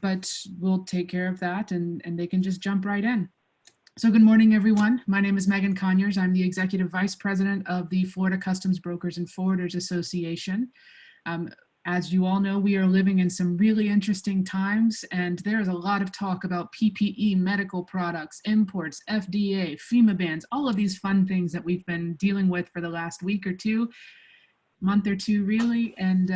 but we'll take care of that and they can just jump right in. So good morning, everyone. My name is Megan Conyers. I'm the Executive Vice President of the Florida Customs Brokers and Forwarders Association. As you all know, we are living in some really interesting times, and there's a lot of talk about PPE, medical products, imports, FDA, FEMA bans, all of these fun things that we've been dealing with for the last week or two, month or two really. And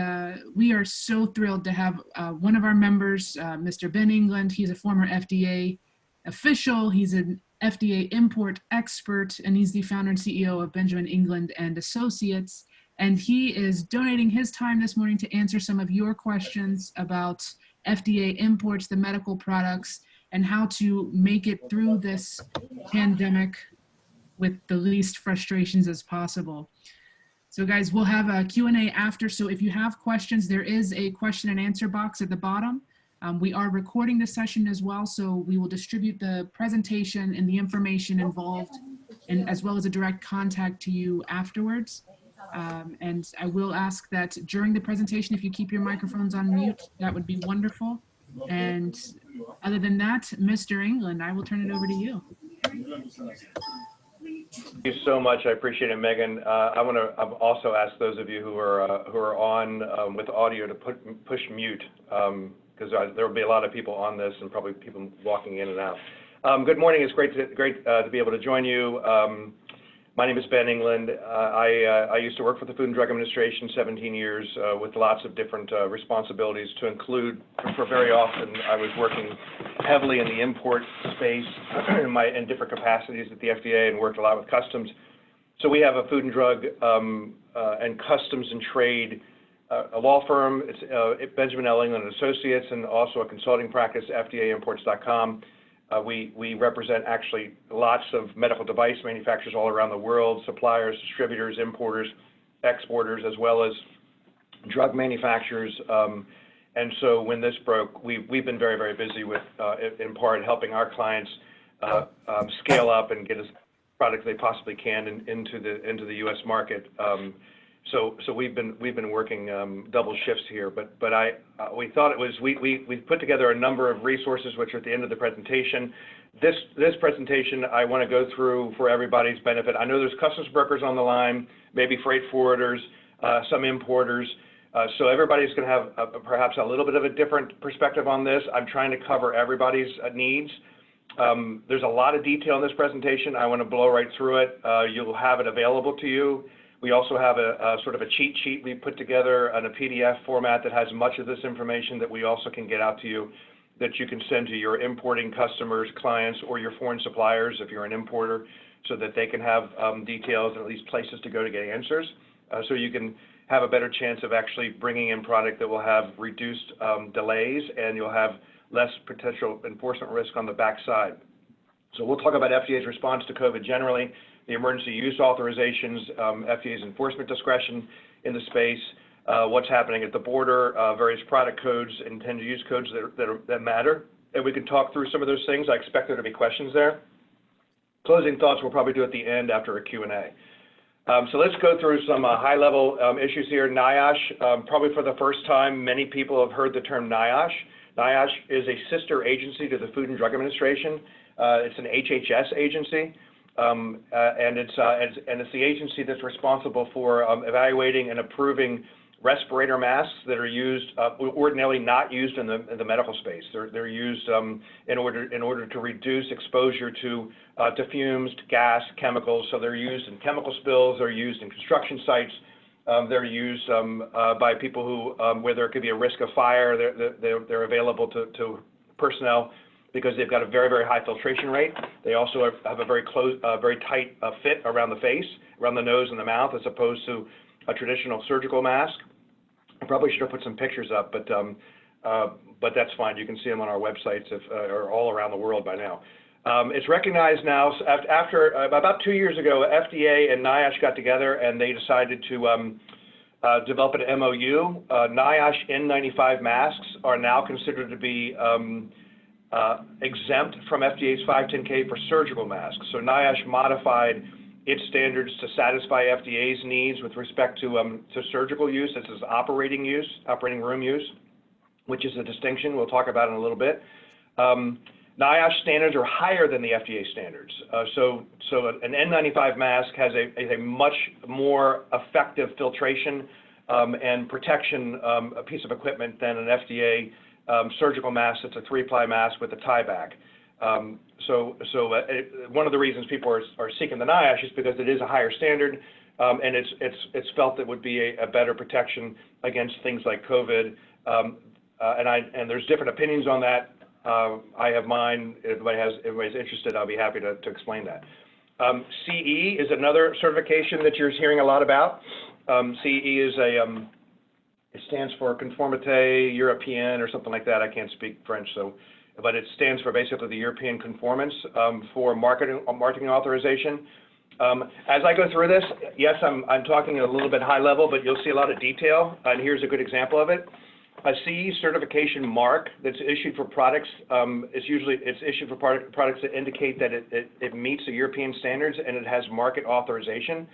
we are so thrilled to have one of our members, Mr. Ben England. He's a former FDA official. He's an FDA import expert, and he's the founder and CEO of Benjamin England and Associates. And he is donating his time this morning to answer some of your questions about FDA imports, the medical products, and how to make it through this pandemic with the least frustrations as possible. So guys, we'll have a Q&A after. So if you have questions, there is a question and answer box at the bottom. We are recording this session as well, so we will distribute the presentation and the information involved, and as well as a direct contact to you afterwards. And I will ask that during the presentation, if you keep your microphones on mute, that would be wonderful. And other than that, Mr. England, I will turn it over to you. Thank you so much. I appreciate it, Megan. I want to also ask those of you who are on with audio to push mute, because there will be a lot of people on this and probably people walking in and out. Good morning. It's great to be able to join you. My name is Ben England. I used to work for the Food and Drug Administration 17 years with lots of different responsibilities, to include, for very often, I was working heavily in the import space in different capacities at the FDA, and worked a lot with customs. So we have a food and drug and customs and trade a law firm. It's Benjamin L. England and Associates, and also a consulting practice, FDAimports.com. We represent actually lots of medical device manufacturers all around the world, suppliers, distributors, importers, exporters, as well as drug manufacturers. And so when this broke, we've been very, very busy with, in part, helping our clients scale up and get as products they possibly can into the U.S. market. So we've been working double shifts here, but we thought it was, we put together a number of resources which are at the end of the presentation. This presentation I want to go through for everybody's benefit. I know there's customs brokers on the line, maybe freight forwarders, some importers. So everybody's going to have perhaps a little bit of a different perspective on this. I'm trying to cover everybody's needs. There's a lot of detail in this presentation. I want to blow right through it. You'll have it available to you. We also have a sort of a cheat sheet we put together in a PDF format that has much of this information that we also can get out to you, that you can send to your importing customers, clients, or your foreign suppliers if you're an importer, so that they can have details and at least places to go to get answers. So you can have a better chance of actually bringing in product that will have reduced delays, and you'll have less potential enforcement risk on the backside. So we'll talk about FDA's response to COVID generally, the emergency use authorizations, FDA's enforcement discretion in the space, what's happening at the border, various product codes, intended use codes that matter. And we can talk through some of those things. I expect there to be questions there. Closing thoughts we'll probably do at the end after a Q&A. So let's go through some high-level issues here. NIOSH, probably for the first time, many people have heard the term NIOSH. NIOSH is a sister agency to the Food and Drug Administration. It's an HHS agency. And it's the agency that's responsible for evaluating and approving respirator masks that are used, ordinarily not used in the medical space. They're used in order to reduce exposure to fumes, to gas, chemicals. So they're used in chemical spills. They're used in construction sites. They're used by people who, where there could be a risk of fire. They're available to personnel, because they've got a very, very high filtration rate. They also have a very close, very tight fit around the face, around the nose and the mouth, as opposed to a traditional surgical mask. I probably should have put some pictures up, but that's fine. You can see them on our websites, or all around the world by now. It's recognized now, after about 2 years ago, FDA and NIOSH got together and they decided to develop an MOU. NIOSH N95 masks are now considered to be exempt from FDA's 510K for surgical masks. So NIOSH modified its standards to satisfy FDA's needs with respect to surgical use. This is operating room use. which is a distinction we'll talk about in a little bit. NIOSH standards are higher than the FDA standards. So an N95 mask has a much more effective filtration and protection piece of equipment than an FDA surgical mask. It's a 3-ply mask with a tie back. One of the reasons people are seeking the NIOSH is because it is a higher standard, and it's felt that would be a better protection against things like COVID. And there's different opinions on that. I have mine. If everybody's interested, I'll be happy to explain that. CE is another certification that you're hearing a lot about. CE is it stands for Conformité Européenne or something like that. I can't speak French, but it stands for basically the European conformance for marketing authorization. As I go through this, yes, I'm talking a little bit high level, but you'll see a lot of detail, and here's a good example of it. A CE certification mark that's issued for products, it's issued for products that indicate that it meets the European standards and it has market authorization.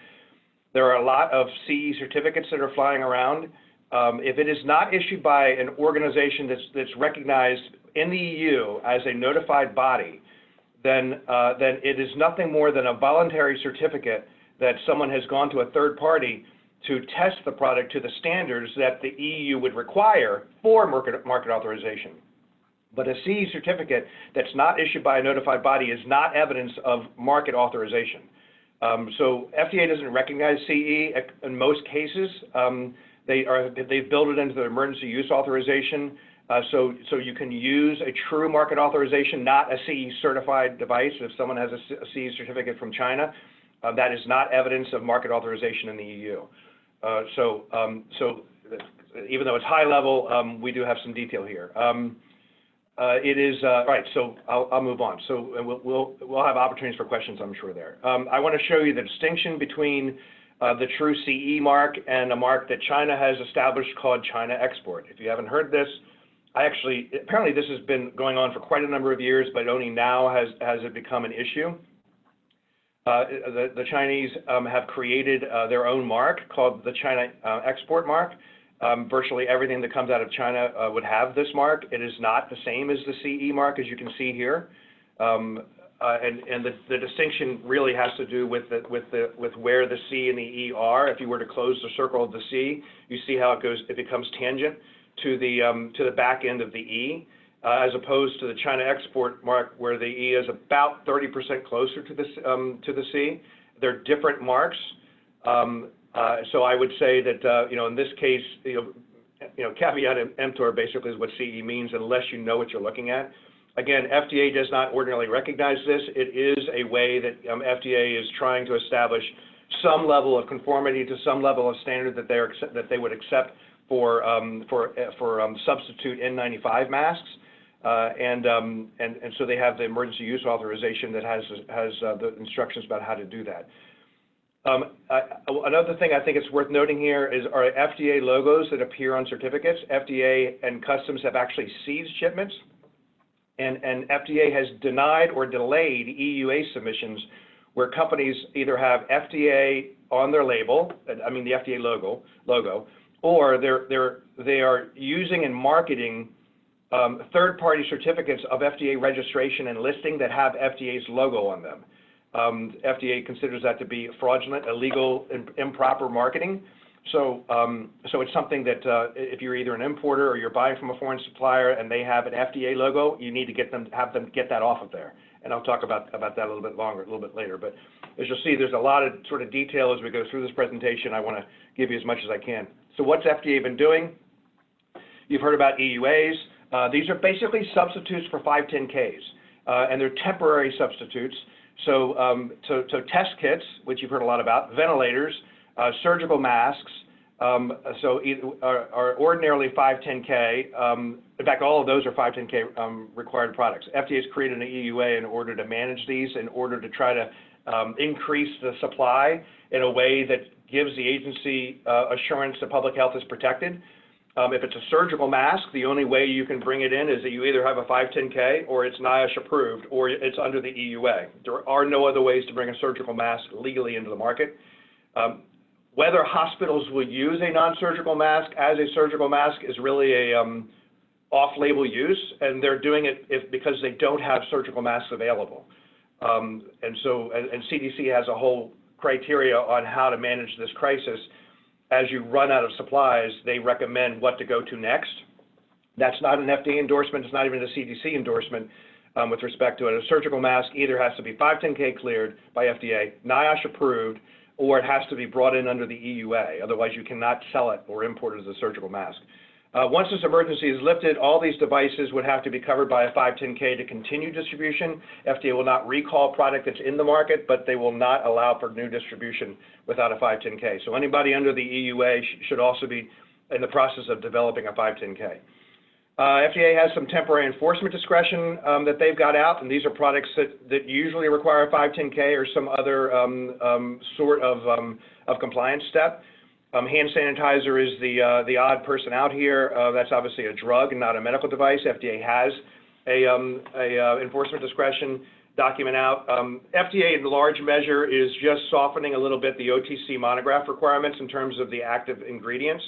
There are a lot of CE certificates that are flying around. If it is not issued by an organization that's recognized in the EU as a notified body, then it is nothing more than a voluntary certificate that someone has gone to a third party to test the product to the standards that the EU would require for market authorization. But a CE certificate that's not issued by a notified body is not evidence of market authorization. So FDA doesn't recognize CE in most cases. They've built it into the emergency use authorization. So you can use a true market authorization, not a CE certified device. If someone has a CE certificate from China, that is not evidence of market authorization in the EU. So even though it's high level, we do have some detail here. It is right. So I'll move on. So we'll have opportunities for questions, I'm sure there. I want to show you the distinction between the true CE mark and a mark that China has established called China Export. If you haven't heard this, apparently this has been going on for quite a number of years, but only now has it become an issue. The Chinese have created their own mark called the China Export mark. Virtually everything that comes out of China would have this mark. It is not the same as the CE mark, as you can see here. And the distinction really has to do with where the C and the E are. If you were to close the circle of the C, you see how it becomes tangent to the back end of the E. As opposed to the China Export mark, where the E is about 30% closer to the C. They're different marks. So I would say that in this case, caveat emptor basically is what CE means, unless you know what you're looking at. Again, FDA does not ordinarily recognize this. It is a way that FDA is trying to establish some level of conformity to some level of standard that they would accept for substitute N95 masks. And so they have the emergency use authorization that has the instructions about how to do that. Another thing I think it's worth noting here are FDA logos that appear on certificates. FDA and Customs have actually seized shipments, and FDA has denied or delayed EUA submissions where companies either have FDA on their label, I mean the FDA logo, or they are using and marketing third-party certificates of FDA registration and listing that have FDA's logo on them. FDA considers that to be fraudulent, illegal, improper marketing. So it's something that if you're either an importer or you're buying from a foreign supplier and they have an FDA logo, you need to have them get that off of there. And I'll talk about that a little bit later. But as you'll see, there's a lot of sort of detail as we go through this presentation. I want to give you as much as I can. So what's FDA been doing? You've heard about EUAs. These are basically substitutes for 510Ks, and they're temporary substitutes. So test kits, which you've heard a lot about, ventilators, surgical masks, are ordinarily 510K. In fact, all of those are 510K required products. FDA has created an EUA in order to manage these, in order to try to increase the supply in a way that gives the agency assurance that public health is protected. If it's a surgical mask, the only way you can bring it in is that you either have a 510K or it's NIOSH approved or it's under the EUA. There are no other ways to bring a surgical mask legally into the market. Whether hospitals will use a non-surgical mask as a surgical mask is really off-label use, and they're doing it because they don't have surgical masks available. And CDC has a whole criteria on how to manage this crisis. As you run out of supplies, they recommend what to go to next. That's not an FDA endorsement. It's not even a CDC endorsement with respect to it. A surgical mask either has to be 510K cleared by FDA, NIOSH approved, or it has to be brought in under the EUA. Otherwise, you cannot sell it or import it as a surgical mask. Once this emergency is lifted, all these devices would have to be covered by a 510K to continue distribution. FDA will not recall product that's in the market, but they will not allow for new distribution without a 510K. So anybody under the EUA should also be in the process of developing a 510K. FDA has some temporary enforcement discretion that they've got out, and these are products that usually require a 510K or some other sort of compliance step. Hand sanitizer is the odd person out here. That's obviously a drug and not a medical device. FDA has a enforcement discretion document out. FDA in large measure is just softening a little bit the OTC monograph requirements in terms of the active ingredients.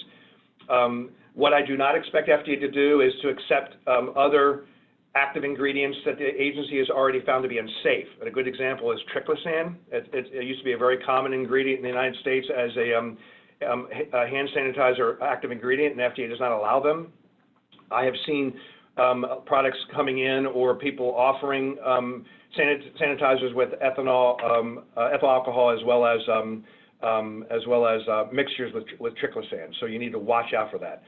What I do not expect FDA to do is to accept other active ingredients that the agency has already found to be unsafe. And a good example is triclosan. It used to be a very common ingredient in the United States as a hand sanitizer active ingredient, and FDA does not allow them. I have seen products coming in or people offering sanitizers with ethyl alcohol as well as mixtures with triclosan. So you need to watch out for that.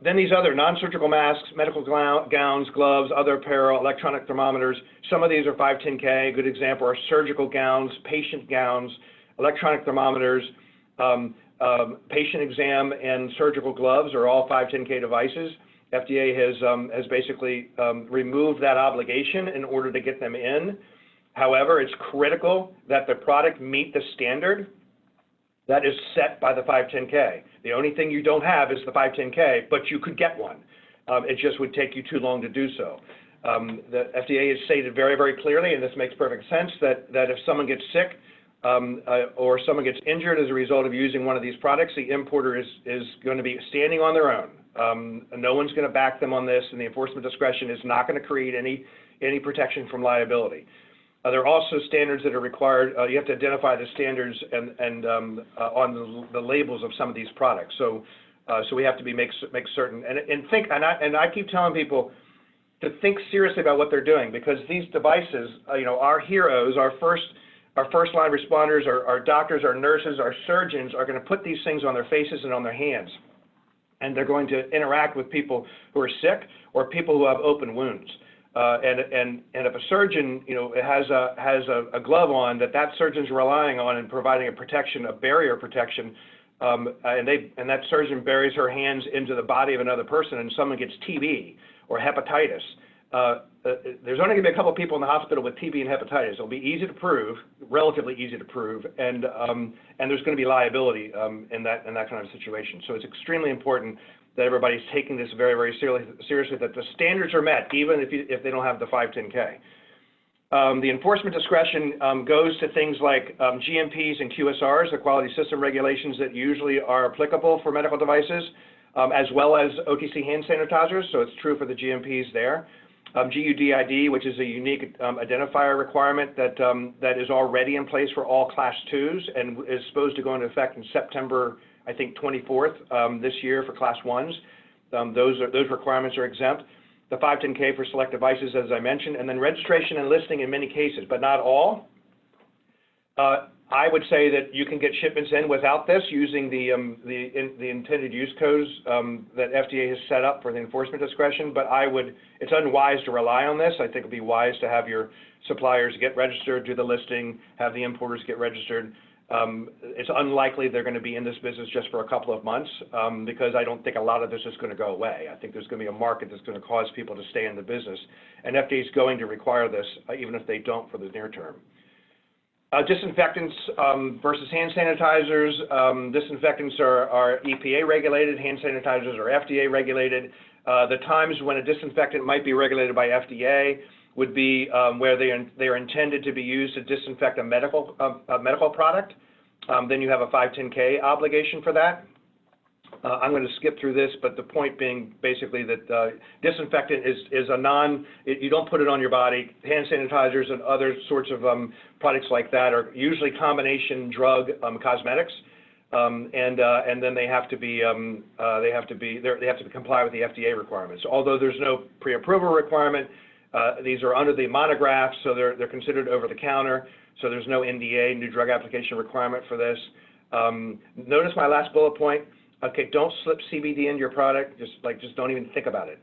Then these other non-surgical masks, medical gowns, gloves, other apparel, electronic thermometers. Some of these are 510K. A good example are surgical gowns, patient gowns, electronic thermometers. Patient exam and surgical gloves are all 510K devices. FDA has basically removed that obligation in order to get them in. However, it's critical that the product meet the standard that is set by the 510K. The only thing you don't have is the 510K, but you could get one. It just would take you too long to do so. The FDA has stated very, very clearly, and this makes perfect sense, that if someone gets sick, or someone gets injured as a result of using one of these products, the importer is going to be standing on their own. No one's going to back them on this, and the enforcement discretion is not going to create any protection from liability. There are also standards that are required. You have to identify the standards and on the labels of some of these products. So we have to make certain and I keep telling people to think seriously about what they're doing, because these devices, our heroes, our first line responders, our doctors, our nurses, our surgeons are going to put these things on their faces and on their hands. And they're going to interact with people who are sick or people who have open wounds. And if a surgeon, has a glove on that surgeon's relying on and providing a protection, a barrier protection, and that surgeon buries her hands into the body of another person and someone gets TB or hepatitis, there's only going to be a couple of people in the hospital with TB and hepatitis. It'll be easy to prove, relatively easy to prove, and there's going to be liability in that kind of situation. So it's extremely important that everybody's taking this very, very seriously, that the standards are met, even if they don't have the 510K. The enforcement discretion goes to things like GMPs and QSRs, the quality system regulations that usually are applicable for medical devices, as well as OTC hand sanitizers, so it's true for the GMPs there. GUDID, which is a unique identifier requirement that is already in place for all Class 2s and is supposed to go into effect in September, I think, 24th this year for Class 1s. Those requirements are exempt. The 510K for select devices, as I mentioned, and then registration and listing in many cases, but not all. I would say that you can get shipments in without this using the intended use codes that FDA has set up for the enforcement discretion, but it's unwise to rely on this. I think it would be wise to have your suppliers get registered, do the listing, have the importers get registered. It's unlikely they're going to be in this business just for a couple of months because I don't think a lot of this is going to go away. I think there's going to be a market that's going to cause people to stay in the business, and FDA is going to require this even if they don't for the near term. Disinfectants versus hand sanitizers. Disinfectants are EPA regulated, hand sanitizers are FDA regulated. The times when a disinfectant might be regulated by FDA would be where they are intended to be used to disinfect a medical product. Then you have a 510K obligation for that. I'm going to skip through this, but the point being basically that disinfectant is you don't put it on your body. Hand sanitizers and other sorts of products like that are usually combination drug cosmetics, and then they have to comply with the FDA requirements. Although there's no pre-approval requirement, these are under the monograph, so they're considered over the counter. So there's no NDA, new drug application requirement for this. Notice my last bullet point. Okay, don't slip CBD into your product. Just don't even think about it.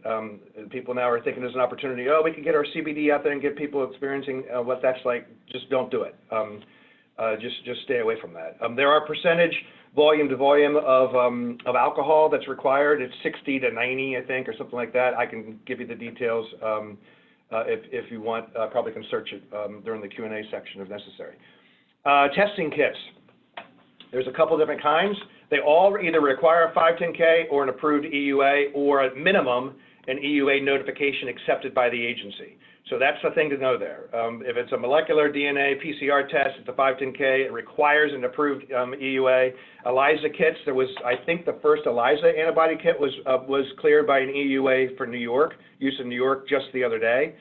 People now are thinking there's an opportunity. Oh, we can get our CBD out there and get people experiencing what that's like. Just don't do it. Just stay away from that. There are percentage volume to volume of alcohol that's required. It's 60 to 90, I think, or something like that. I can give you the details if you want. Probably can search it during the Q&A section if necessary. Testing kits. There's a couple different kinds. They all either require a 510K or an approved EUA, or at minimum, an EUA notification accepted by the agency. So that's the thing to know there. If it's a molecular DNA PCR test, it's a 510K. It requires an approved EUA. ELISA kits, there was, I think the first ELISA antibody kit was cleared by an EUA for New York, use in New York just the other day.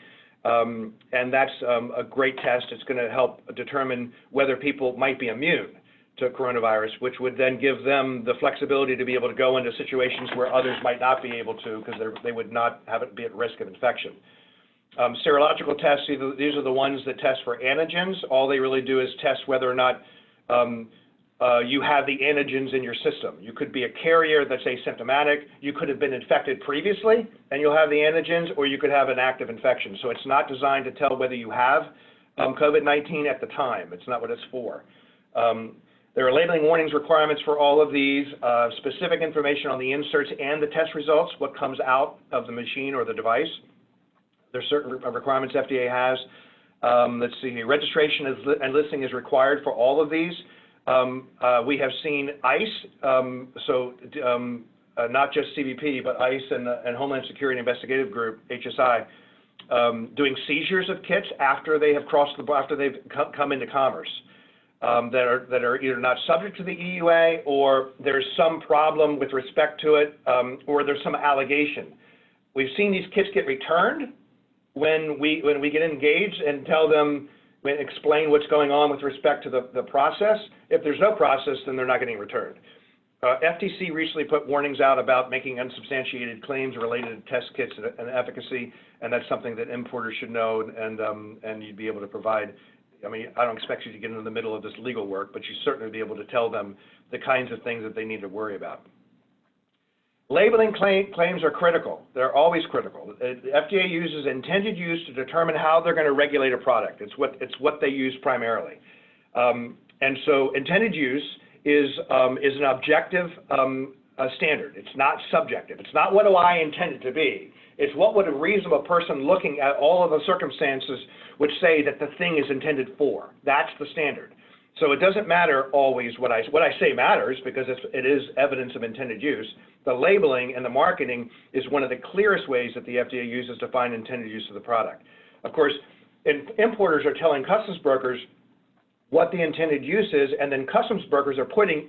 And that's a great test. It's going to help determine whether people might be immune to coronavirus, which would then give them the flexibility to be able to go into situations where others might not be able to, because they would not have it be at risk of infection. Serological tests, these are the ones that test for antigens. All they really do is test whether or not you have the antigens in your system. You could be a carrier that's asymptomatic. You could have been infected previously, and you'll have the antigens, or you could have an active infection. So it's not designed to tell whether you have COVID-19 at the time. It's not what it's for. There are labeling warnings requirements for all of these, specific information on the inserts and the test results, what comes out of the machine or the device. There's certain requirements FDA has. Let's see here. Registration and listing is required for all of these. We have seen ICE, not just CBP, but ICE and Homeland Security Investigative Group, HSI, doing seizures of kits after they have after they've come into commerce. That are either not subject to the EUA, or there's some problem with respect to it, or there's some allegation. We've seen these kits get returned when we get engaged and tell them, explain what's going on with respect to the process. If there's no process, then they're not getting returned. FTC recently put warnings out about making unsubstantiated claims related to test kits and efficacy, and that's something that importers should know, and you'd be able to provide. I mean, I don't expect you to get into the middle of this legal work, but you certainly be able to tell them the kinds of things that they need to worry about. Labeling claims are critical. They're always critical. The FDA uses intended use to determine how they're going to regulate a product. It's what they use primarily. And so intended use is an objective standard. It's not subjective. It's not what do I intend it to be. It's what would a reasonable person looking at all of the circumstances would say that the thing is intended for. That's the standard. So it doesn't matter always what I say matters, because it is evidence of intended use. The labeling and the marketing is one of the clearest ways that the FDA uses to find intended use of the product. Of course, importers are telling customs brokers what the intended use is, and then customs brokers are putting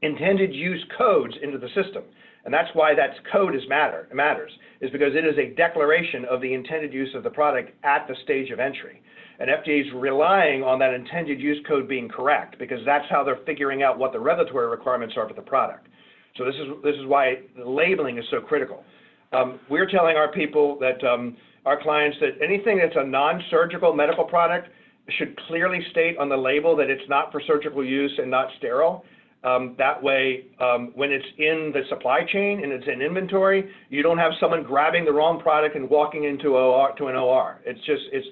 intended use codes into the system. And that's why that code matters, is because it is a declaration of the intended use of the product at the stage of entry. And FDA is relying on that intended use code being correct, because that's how they're figuring out what the regulatory requirements are for the product. So this is why the labeling is so critical. We're telling our people that, our clients, that anything that's a non-surgical medical product should clearly state on the label that it's not for surgical use and not sterile. That way, when it's in the supply chain and it's in inventory, you don't have someone grabbing the wrong product and walking into an OR. This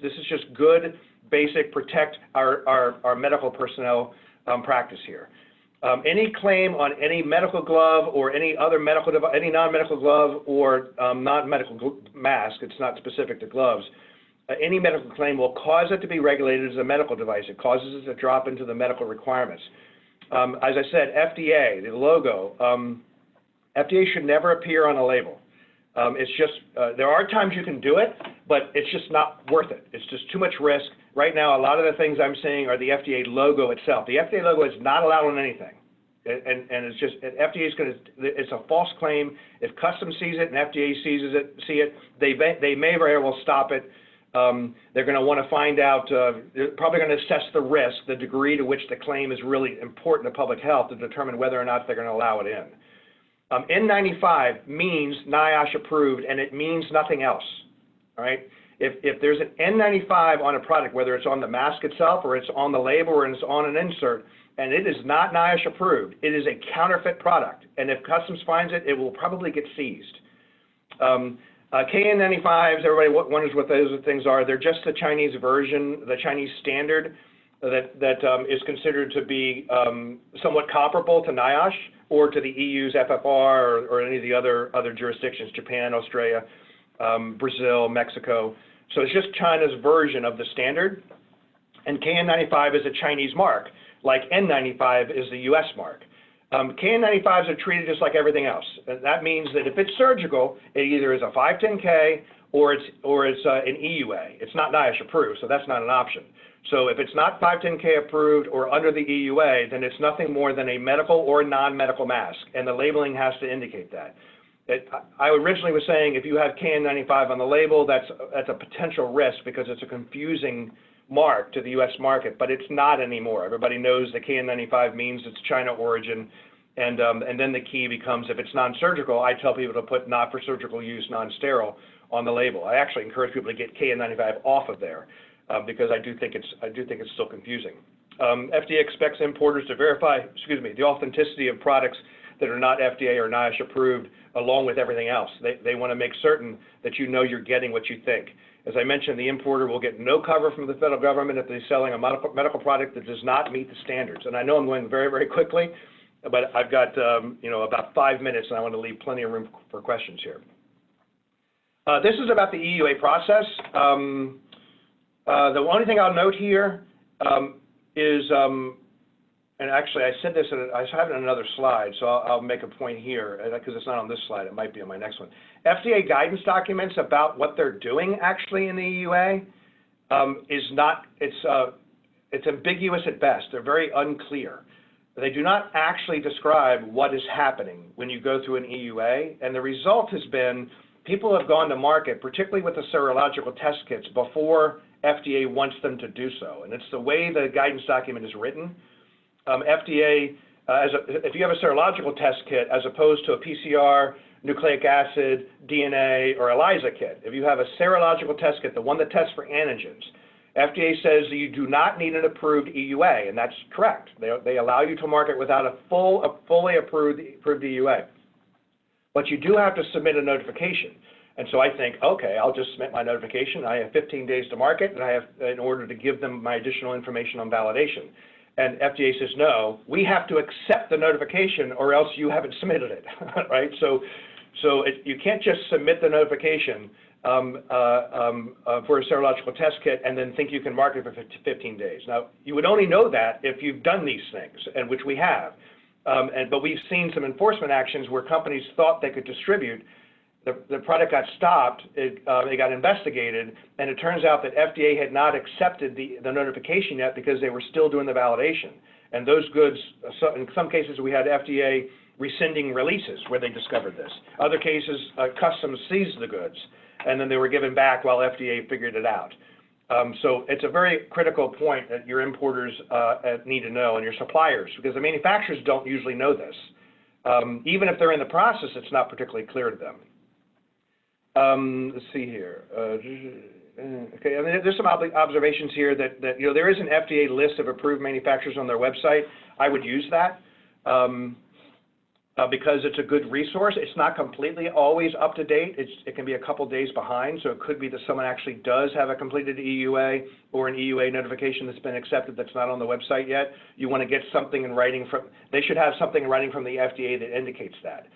is just good, basic, protect our medical personnel practice here. Any claim on any medical glove or any other medical device, any non-medical glove or non-medical mask, it's not specific to gloves, any medical claim will cause it to be regulated as a medical device. It causes it to drop into the medical requirements. As I said, FDA, the logo, FDA should never appear on a label. It's just, there are times you can do it, but it's just not worth it. It's just too much risk. Right now, a lot of the things I'm seeing are the FDA logo itself. The FDA logo is not allowed on anything. And it's just, FDA is going to, it's a false claim. If Customs sees it and FDA see it, they may very well stop it. They're going to want to find out, they're probably going to assess the risk, the degree to which the claim is really important to public health to determine whether or not they're going to allow it in. N95 means NIOSH approved, and it means nothing else, all right? If there's an N95 on a product, whether it's on the mask itself or it's on the label or it's on an insert, and it is not NIOSH approved, it is a counterfeit product. And if Customs finds it, it will probably get seized. KN95s, everybody wonders what those things are. They're just the Chinese version, the Chinese standard that is considered to be somewhat comparable to NIOSH or to the EU's FFR or any of the other jurisdictions, Japan, Australia, Brazil, Mexico. So it's just China's version of the standard. And KN95 is a Chinese mark, like N95 is the US mark. KN95s are treated just like everything else. And that means that if it's surgical, it either is a 510K or it's an EUA. It's not NIOSH approved, so that's not an option. So if it's not 510K approved or under the EUA, then it's nothing more than a medical or non-medical mask, and the labeling has to indicate that. I originally was saying if you have KN95 on the label, that's a potential risk because it's a confusing mark to the U.S. market, but it's not anymore. Everybody knows that KN95 means it's China origin, and then the key becomes if it's non-surgical, I tell people to put not for surgical use, non-sterile on the label. I actually encourage people to get KN95 off of there because I do think it's still confusing. FDA expects importers to verify, the authenticity of products that are not FDA or NIOSH approved, along with everything else. They want to make certain that you know you're getting what you think. As I mentioned, the importer will get no cover from the federal government if they're selling a medical product that does not meet the standards. And I know I'm going very, very quickly, but I've got about 5 minutes, and I want to leave plenty of room for questions here. This is about the EUA process. The only thing I'll note here is, and actually I said this, I have it on another slide, so I'll make a point here, because it's not on this slide, it might be on my next one. FDA guidance documents about what they're doing actually in the EUA is not, it's ambiguous at best. They're very unclear. They do not actually describe what is happening when you go through an EUA, and the result has been people have gone to market, particularly with the serological test kits, before FDA wants them to do so, and it's the way the guidance document is written. FDA, if you have a serological test kit as opposed to a PCR, nucleic acid, DNA, or ELISA kit, if you have a serological test kit, the one that tests for antigens, FDA says that you do not need an approved EUA, and that's correct. They allow you to market without a fully approved EUA. But you do have to submit a notification. And so I think, okay, I'll just submit my notification. I have 15 days to market, and I have in order to give them my additional information on validation. And FDA says, no, we have to accept the notification or else you haven't submitted it, right? So you can't just submit the notification for a serological test kit and then think you can market for 15 days. Now, you would only know that if you've done these things, and which we have. But we've seen some enforcement actions where companies thought they could distribute. The product got stopped, it got investigated, and it turns out that FDA had not accepted the notification yet because they were still doing the validation. And those goods, in some cases, we had FDA rescinding releases where they discovered this. Other cases, Customs seized the goods, and then they were given back while FDA figured it out. So it's a very critical point that your importers need to know, and your suppliers, because the manufacturers don't usually know this. Even if they're in the process, it's not particularly clear to them. Let's see here. Okay, I mean, there's some observations here that there is an FDA list of approved manufacturers on their website. I would use that because it's a good resource. It's not completely always up to date. It can be a couple days behind, so it could be that someone actually does have a completed EUA or an EUA notification that's been accepted that's not on the website yet. You want to get something in writing from, they should have something in writing from the FDA that indicates that.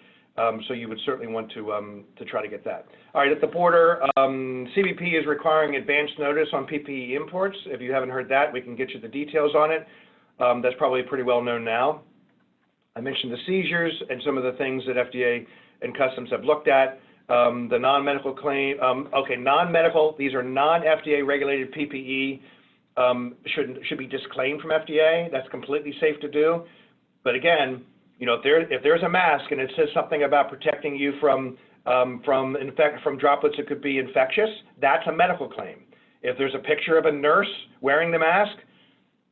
So you would certainly want to try to get that. All right, at the border, CBP is requiring advance notice on PPE imports. If you haven't heard that, we can get you the details on it. That's probably pretty well known now. I mentioned the seizures and some of the things that FDA and Customs have looked at. The non-medical claim, okay, non-medical, these are non-FDA regulated PPE, should be disclaimed from FDA. That's completely safe to do. But again, You know, if there's a mask and it says something about protecting you from droplets that could be infectious, that's a medical claim. If there's a picture of a nurse wearing the mask,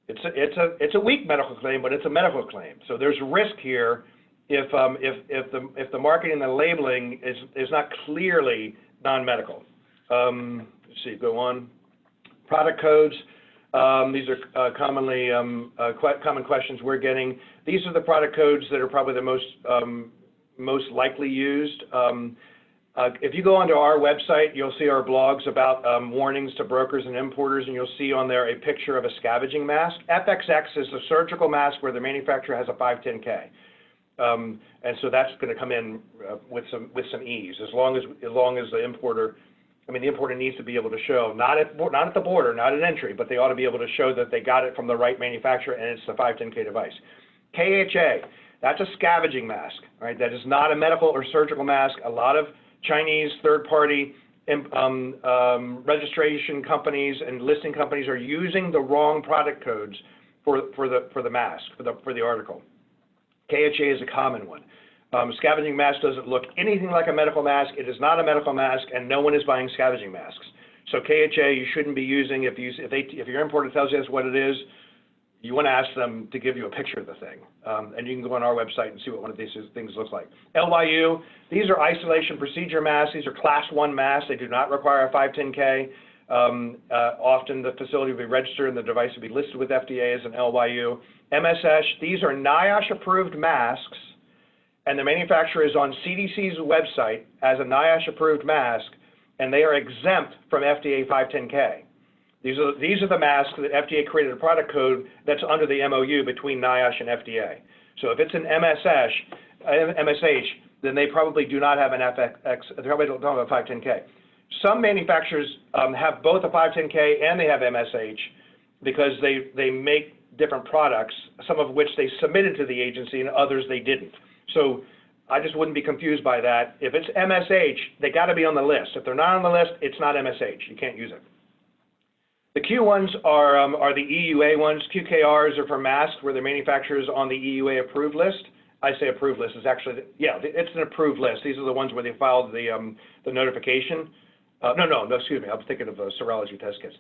it's a weak medical claim, but it's a medical claim. So there's risk here if the marketing and the labeling is not clearly non-medical. Let's see, go on. Product codes. These are commonly common questions we're getting. These are the product codes that are probably the most likely used. If you go onto our website, you'll see our blogs about warnings to brokers and importers, and you'll see on there a picture of a scavenging mask. FXX is the surgical mask where the manufacturer has a 510K. And so that's going to come in with some ease, as long as the importer, I mean, the importer needs to be able to show, not at the border, not at entry, but they ought to be able to show that they got it from the right manufacturer and it's the 510K device. KHA, that's a scavenging mask, right? That is not a medical or surgical mask. A lot of Chinese third-party registration companies and listing companies are using the wrong product codes for the mask, for the article. KHA is a common one. Scavenging mask doesn't look anything like a medical mask. It is not a medical mask, and no one is buying scavenging masks. So KHA you shouldn't be using. If your importer tells you that's what it is, you want to ask them to give you a picture of the thing. And you can go on our website and see what one of these things looks like. LYU, these are isolation procedure masks. These are class 1 masks. They do not require a 510K. Often the facility will be registered and the device will be listed with FDA as an LYU. MSH, these are NIOSH approved masks, and the manufacturer is on CDC's website as a NIOSH approved mask, and they are exempt from FDA 510K. These are the masks that FDA created a product code that's under the MOU between NIOSH and FDA. So if it's an MSH, then they probably do not have an FXX, they probably don't have a 510K. Some manufacturers have both a 510K and they have MSH because they make different products, some of which they submitted to the agency and others they didn't. So I just wouldn't be confused by that. If it's MSH, they got to be on the list. If they're not on the list, it's not MSH. You can't use it. The Q ones are the EUA ones. QKRs are for masks where the manufacturer is on the EUA approved list. I say approved list. It's actually, yeah, it's an approved list. These are the ones where they filed the notification. No, excuse me. I was thinking of serology test kits.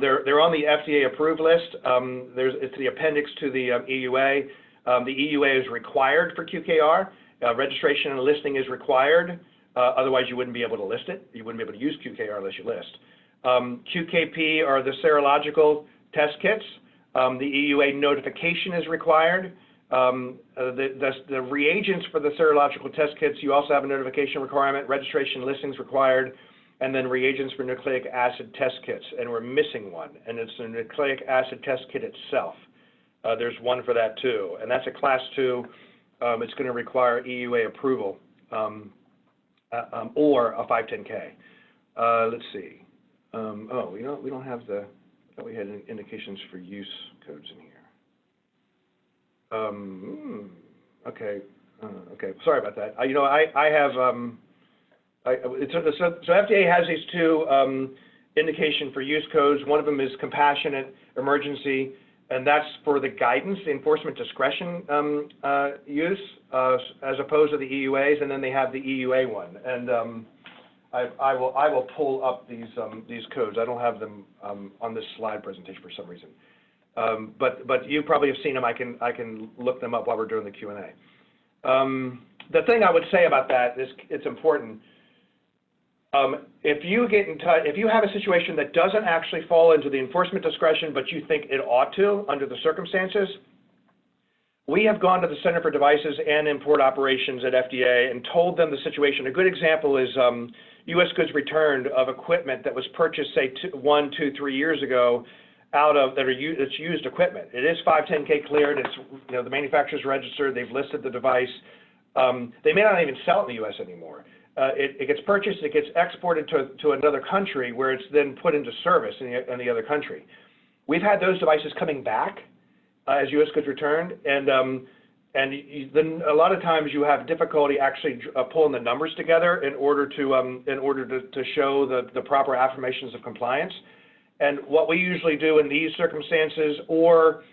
They're on the FDA approved list. It's the appendix to the EUA. The EUA is required for QKR. Registration and listing is required. Otherwise, you wouldn't be able to list it. You wouldn't be able to use QKR unless you list. QKP are the serological test kits. The EUA notification is required. The reagents for the serological test kits, you also have a notification requirement. Registration listings required. And then reagents for nucleic acid test kits, and we're missing one, and it's the nucleic acid test kit itself. There's one for that too, and that's a class 2. It's going to require EUA approval or a 510K. Let's see. Oh, we don't have I thought we had indications for use codes in here. Okay. Okay. Sorry about that. I have. So FDA has these 2 indication for use codes. One of them is compassionate emergency, and that's for the guidance, the enforcement discretion use, as opposed to the EUAs. And then they have the EUA one. And I will pull up these codes. I don't have them on this slide presentation for some reason. But you probably have seen them. I can look them up while we're doing the Q&A. The thing I would say about that is it's important. If you have a situation that doesn't actually fall into the enforcement discretion, but you think it ought to under the circumstances, we have gone to the Center for Devices and Import Operations at FDA and told them the situation. A good example is U.S. goods returned of equipment that was purchased, say, 1, 2, 3 years ago, it's used equipment. It is 510K cleared. It's the manufacturer's registered. They've listed the device. They may not even sell it in the U.S. anymore. It gets purchased, it gets exported to another country where it's then put into service in the other country. We've had those devices coming back as U.S. goods returned, and then a lot of times you have difficulty actually pulling the numbers together in order to show the proper affirmations of compliance. And what we usually do in these circumstances, or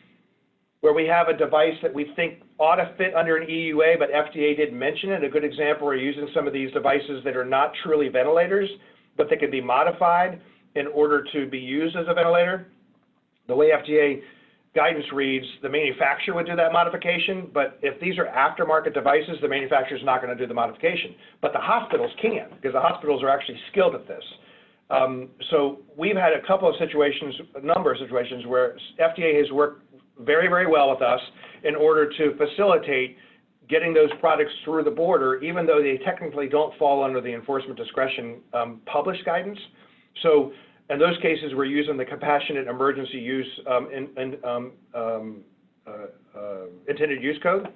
where we have a device that we think ought to fit under an EUA, but FDA didn't mention it. A good example, we're using some of these devices that are not truly ventilators, but they can be modified in order to be used as a ventilator. The way FDA guidance reads, the manufacturer would do that modification, but if these are aftermarket devices, the manufacturer is not going to do the modification. But the hospitals can, because the hospitals are actually skilled at this. So we've had a couple of situations, a number of situations where FDA has worked very, very well with us in order to facilitate getting those products through the border, even though they technically don't fall under the enforcement discretion published guidance. So in those cases, we're using the compassionate emergency use intended use code.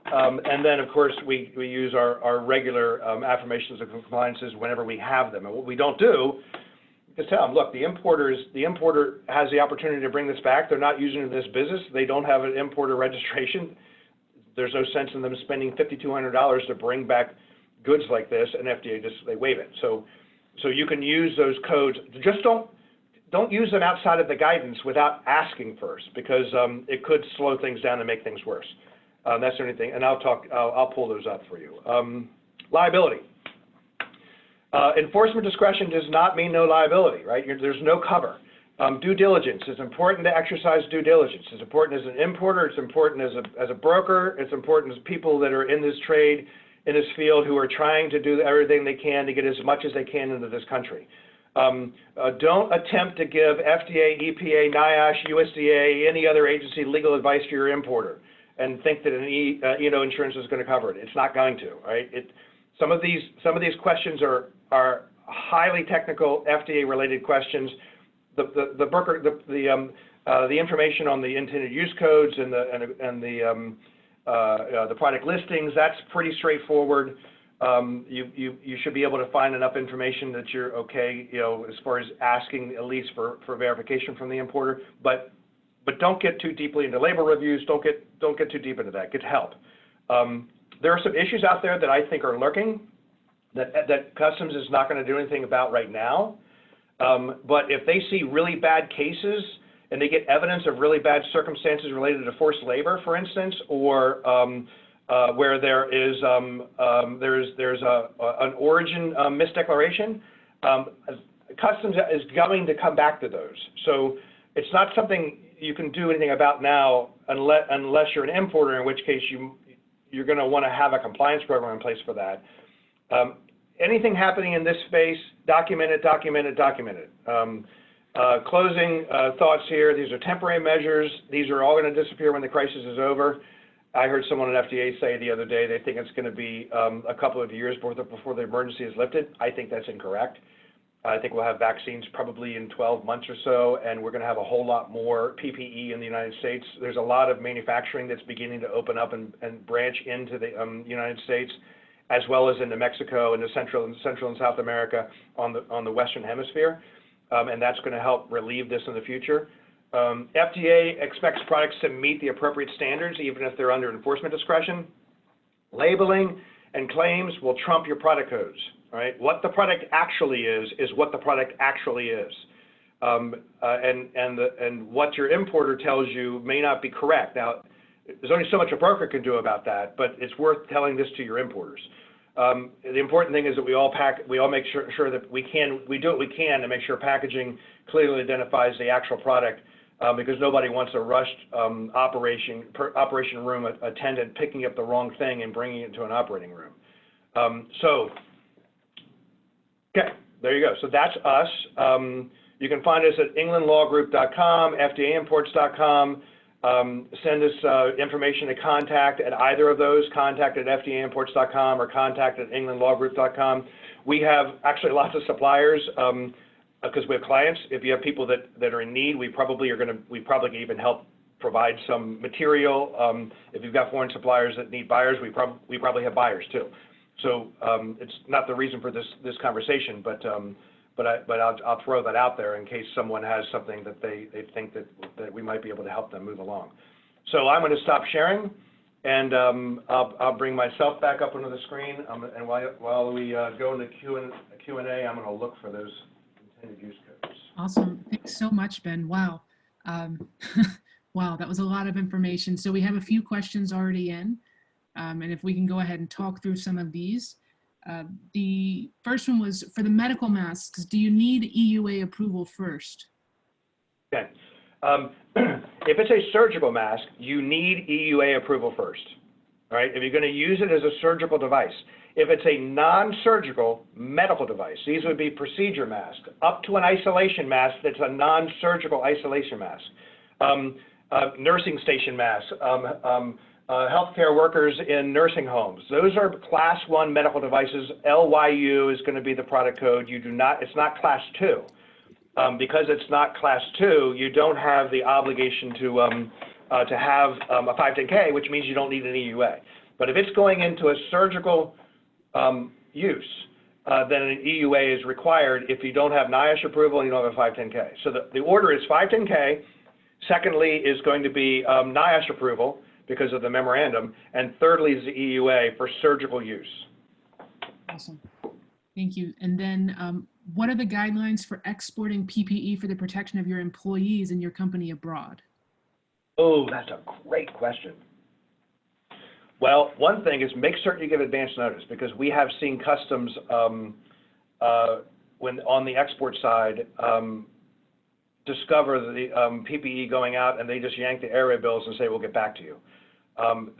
And then, of course, we use our regular affirmations of compliances whenever we have them. And what we don't do is tell them, look, the importer has the opportunity to bring this back. They're not using it in this business. They don't have an importer registration. There's no sense in them spending $5,200 to bring back goods like this, and FDA they waive it. So you can use those codes. Just don't use them outside of the guidance without asking first, because it could slow things down and make things worse. That's the only thing, and I'll pull those up for you. Liability. Enforcement discretion does not mean no liability, right? There's no cover. Due diligence. It's important to exercise due diligence. It's important as an importer. It's important as a broker. It's important as people that are in this trade, in this field, who are trying to do everything they can to get as much as they can into this country. Don't attempt to give FDA, EPA, NIOSH, USDA, any other agency legal advice to your importer and think that an insurance is going to cover it. It's not going to, right? Some of these questions are highly technical, FDA-related questions. The information on the intended use codes and the product listings, that's pretty straightforward. You should be able to find enough information that you're okay, as far as asking at least for verification from the importer. But don't get too deeply into labor reviews. Don't get too deep into that. Get help. There are some issues out there that I think are lurking that Customs is not going to do anything about right now. But if they see really bad cases and they get evidence of really bad circumstances related to forced labor, for instance, or where there is there's an origin misdeclaration, Customs is going to come back to those. So it's not something you can do anything about now unless you're an importer, in which case you're going to want to have a compliance program in place for that. Anything happening in this space, document it, document it, document it. Closing thoughts here, these are temporary measures. These are all going to disappear when the crisis is over. I heard someone at FDA say the other day they think it's going to be a couple of years before the emergency is lifted. I think that's incorrect. I think we'll have vaccines probably in 12 months or so, and we're going to have a whole lot more PPE in the United States. There's a lot of manufacturing that's beginning to open up and branch into the United States, as well as into Mexico and Central and South America on the Western Hemisphere, and that's going to help relieve this in the future. FDA expects products to meet the appropriate standards, even if they're under enforcement discretion. Labeling and claims will trump your product codes. Right? What the product actually is what the product actually is, and what your importer tells you may not be correct. Now, there's only so much a broker can do about that, but it's worth telling this to your importers. The important thing is that we all make sure that we do what we can to make sure packaging clearly identifies the actual product, because nobody wants a rushed operation room attendant picking up the wrong thing and bringing it to an operating room. Okay, there you go. So that's us. You can find us at englandlawgroup.com, fdaimports.com. Send us information to contact at either of those, contact at fdaimports.com or contact at englandlawgroup.com. We have actually lots of suppliers because we have clients. If you have people that are in need, we probably can even help provide some material. If you've got foreign suppliers that need buyers, we probably have buyers too. So it's not the reason for this conversation, but I'll throw that out there in case someone has something that they think that we might be able to help them move along. So I'm going to stop sharing, and I'll bring myself back up onto the screen. And while we go into Q&A, I'm going to look for those intended use codes. Awesome. Thanks so much, Ben. Wow. Wow, that was a lot of information. So we have a few questions already in, and if we can go ahead and talk through some of these. The first one was, for the medical masks, do you need EUA approval first? Okay. If it's a surgical mask, you need EUA approval first. All right, if you're going to use it as a surgical device. If it's a non-surgical medical device, these would be procedure masks, up to an isolation mask that's a non-surgical isolation mask, nursing station masks, healthcare workers in nursing homes. Those are Class 1 medical devices. LYU is going to be the product code. You do not, it's not Class 2. Because it's not Class 2, you don't have the obligation to have a 510K, which means you don't need an EUA. But if it's going into a surgical use, then an EUA is required if you don't have NIOSH approval and you don't have a 510K. So the order is 510K. Secondly is going to be NIOSH approval because of the memorandum. And thirdly is the EUA for surgical use. Awesome. Thank you. And then what are the guidelines for exporting PPE for the protection of your employees and your company abroad? Oh, that's a great question. Well, one thing is make certain you give advance notice, because we have seen customs when on the export side discover the PPE going out and they just yank the area bills and say, we'll get back to you.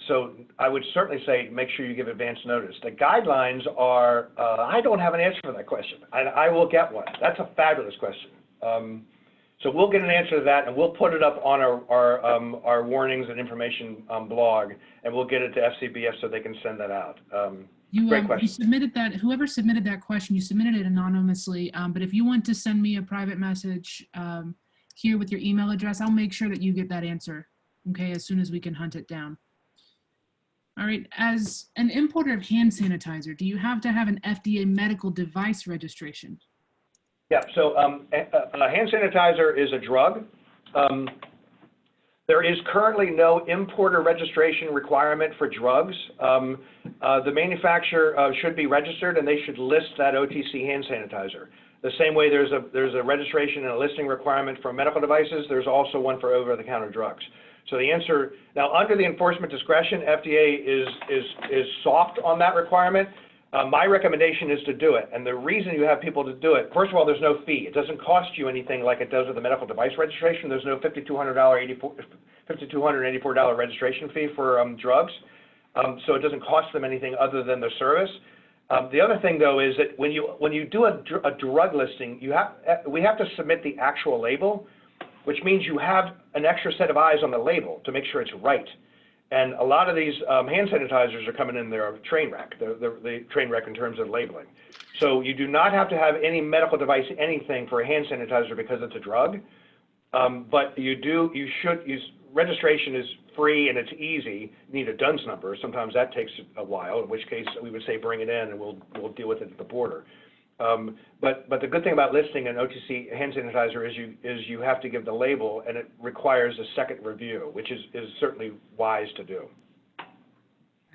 So I would certainly say make sure you give advance notice. The guidelines are, I don't have an answer for that question. I will get one. That's a fabulous question. So we'll get an answer to that, and we'll put it up on our warnings and information blog, and we'll get it to FCBF so they can send that out. Great question. You submitted that, whoever submitted that question, you submitted it anonymously, but if you want to send me a private message here with your email address, I'll make sure that you get that answer, okay, as soon as we can hunt it down. All right, as an importer of hand sanitizer, do you have to have an FDA medical device registration? Yeah, so hand sanitizer is a drug. There is currently no importer registration requirement for drugs. The manufacturer should be registered, and they should list that OTC hand sanitizer. The same way there's a registration and a listing requirement for medical devices, there's also one for over-the-counter drugs. So the answer, now under the enforcement discretion, FDA is soft on that requirement. My recommendation is to do it, and the reason you have people to do it, first of all, there's no fee. It doesn't cost you anything like it does with the medical device registration. There's no $5,284 registration fee for drugs, so it doesn't cost them anything other than the service. The other thing, though, is that when you do a drug listing, we have to submit the actual label, which means you have an extra set of eyes on the label to make sure it's right. And a lot of these hand sanitizers are coming in there train wreck, the train wreck in terms of labeling. So you do not have to have any medical device, anything for a hand sanitizer because it's a drug. But you should use, registration is free and it's easy. You need a DUNS number. Sometimes that takes a while, in which case we would say bring it in and we'll deal with it at the border. But the good thing about listing an OTC hand sanitizer is you have to give the label, and it requires a second review, which is certainly wise to do.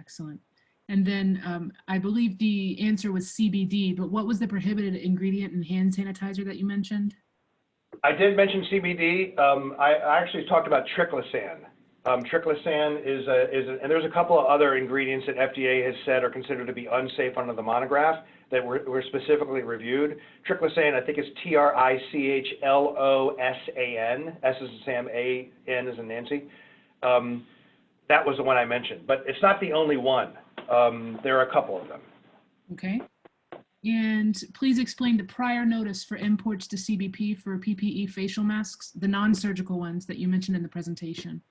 Excellent. And then I believe the answer was CBD, but what was the prohibited ingredient in hand sanitizer that you mentioned? I did mention CBD. I actually talked about triclosan. Triclosan and there's a couple of other ingredients that FDA has said are considered to be unsafe under the monograph that were specifically reviewed. Triclosan, I think, is TRICHLOSAN, S as in Sam, A-N as in Nancy. That was the one I mentioned, but it's not the only one. There are a couple of them. Okay. And please explain the prior notice for imports to CBP for PPE facial masks, the non-surgical ones that you mentioned in the presentation.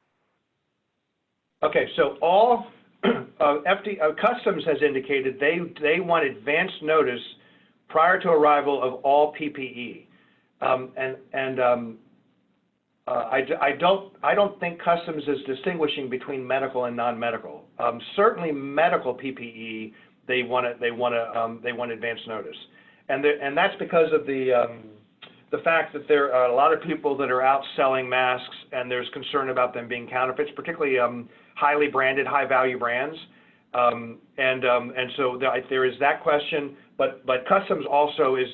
Okay, so all Customs has indicated they want advance notice prior to arrival of all PPE, I don't think Customs is distinguishing between medical and non-medical. Certainly, medical PPE they want advance notice, and that's because of the fact that there are a lot of people that are out selling masks, and there's concern about them being counterfeits, particularly highly branded, high-value brands, and so there is that question. But Customs also is,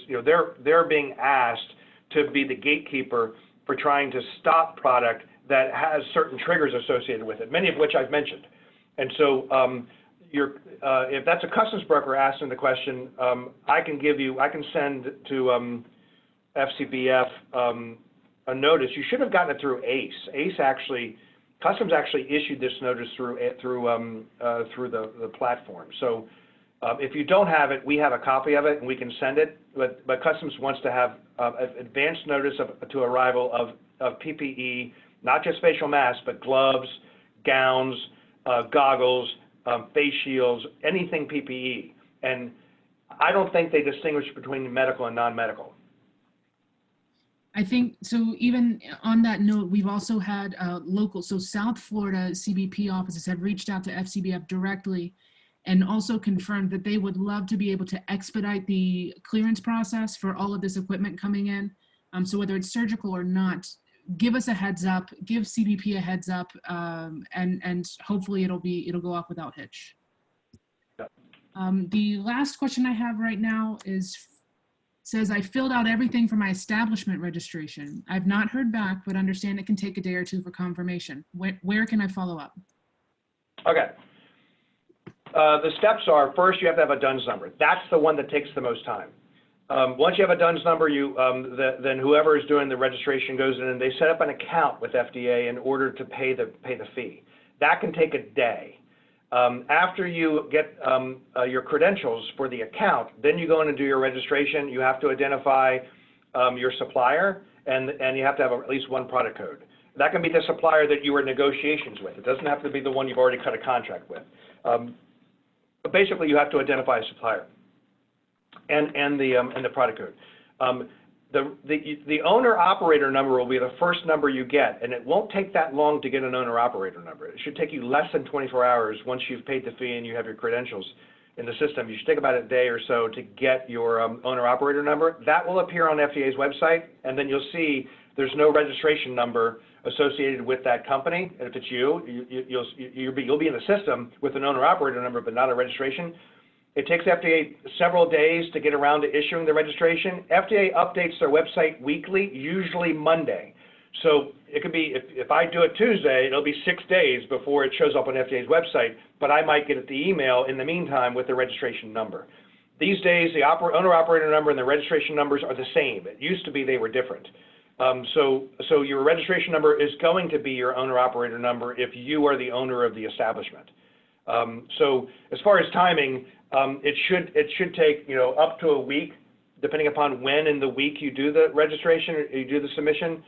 they're being asked to be the gatekeeper for trying to stop product that has certain triggers associated with it, many of which I've mentioned. And so if that's a customs broker asking the question, I can send to FCBF a notice. You should have gotten it through ACE. Customs actually issued this notice through the platform. So if you don't have it, we have a copy of it and we can send it. But Customs wants to have advance notice to arrival of PPE, not just facial masks, but gloves, gowns, goggles, face shields, anything PPE. And I don't think they distinguish between medical and non-medical. I think, so even on that note, we've also had local, so South Florida CBP offices have reached out to FCBF directly and also confirmed that they would love to be able to expedite the clearance process for all of this equipment coming in. So whether it's surgical or not, give us a heads up, give CBP a heads up, and hopefully it'll go off without hitch. The last question I have right now says, I filled out everything for my establishment registration. I've not heard back, but understand it can take a day or two for confirmation. Where can I follow up? Okay. The steps are, first, you have to have a DUNS number. That's the one that takes the most time. Once you have a DUNS number, then whoever is doing the registration goes in and they set up an account with FDA in order to pay the fee. That can take a day. After you get your credentials for the account, then you go in and do your registration. You have to identify your supplier, and you have to have at least one product code. That can be the supplier that you were in negotiations with. It doesn't have to be the one you've already cut a contract with. But basically, you have to identify a supplier and the product code. The owner-operator number will be the first number you get, and it won't take that long to get an owner-operator number. It should take you less than 24 hours once you've paid the fee and you have your credentials in the system. You should take about a day or so to get your owner-operator number. That will appear on FDA's website, and then you'll see there's no registration number associated with that company. And if it's you'll be in the system with an owner-operator number, but not a registration. It takes FDA several days to get around to issuing the registration. FDA updates their website weekly, usually Monday. So it could be, if I do it Tuesday, it'll be 6 days before it shows up on FDA's website, but I might get the email in the meantime with the registration number. These days, the owner-operator number and the registration numbers are the same. It used to be they were different. So your registration number is going to be your owner-operator number if you are the owner of the establishment. So as far as timing, it should take up to a week, depending upon when in the week you do the registration or you do the submission,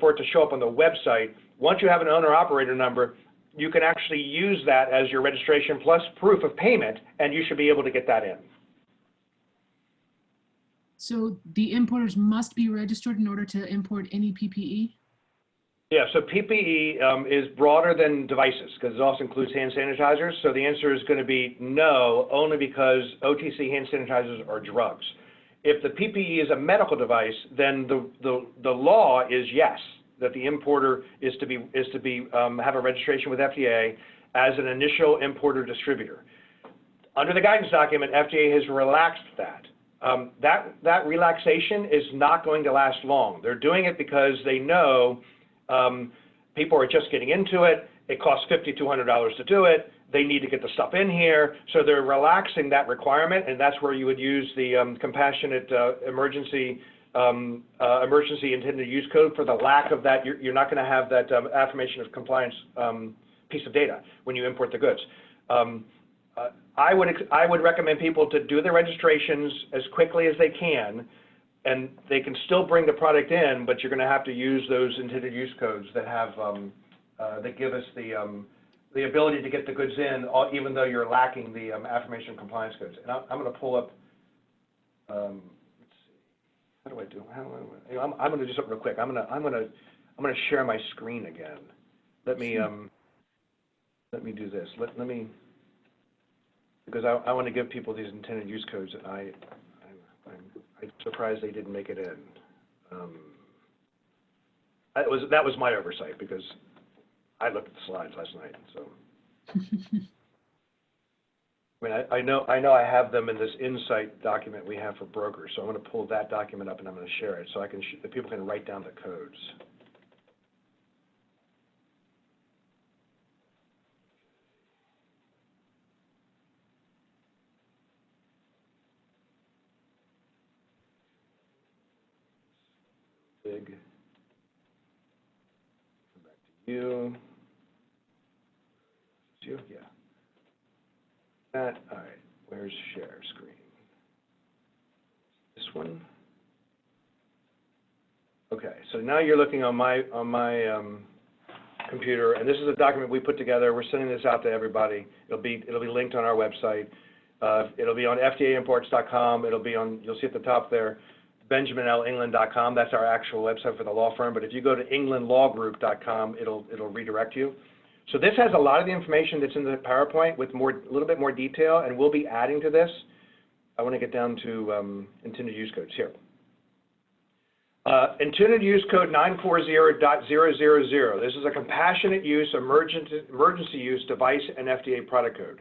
for it to show up on the website. Once you have an owner-operator number, you can actually use that as your registration plus proof of payment, and you should be able to get that in. So the importers must be registered in order to import any PPE? Yeah, so PPE is broader than devices because it also includes hand sanitizers. So the answer is going to be no, only because OTC hand sanitizers are drugs. If the PPE is a medical device, then the law is yes, that the importer is to have a registration with FDA as an initial importer distributor. Under the guidance document, FDA has relaxed that. That relaxation is not going to last long. They're doing it because they know people are just getting into it. It costs $5,200 to do it. They need to get the stuff in here. So they're relaxing that requirement, and that's where you would use the compassionate emergency intended use code. For the lack of that, you're not going to have that affirmation of compliance piece of data when you import the goods. I would recommend people to do the registrations as quickly as they can, and they can still bring the product in, but you're going to have to use those intended use codes that have that give us the ability to get the goods in, even though you're lacking the affirmation of compliance codes. And I'm going to pull up. Let's see. How do I do? I'm going to do something real quick. I'm going to share my screen again. Let me do this. Let me. Because I want to give people these intended use codes, and I'm surprised they didn't make it in. That was my oversight because I looked at the slides last night. So, I mean, I know I have them in this insight document we have for brokers. So I'm going to pull that document up and I'm going to share it so I can people can write down the codes. big. Come back to you. You? Yeah. That, all right, where's share screen? This one? Okay, so now you're looking on my computer, and this is a document we put together. We're sending this out to everybody. It'll be linked on our website. It'll be on FDAimports.com. It'll be on, you'll see at the top there, BenjaminLEngland.com. That's our actual website for the law firm. But if you go to EnglandLawGroup.com, it'll redirect you. So this has a lot of the information that's in the PowerPoint with a little bit more detail, and we'll be adding to this. I want to get down to intended use codes here. Intended use code 940.000. This is a compassionate use, emergency use device and FDA product code.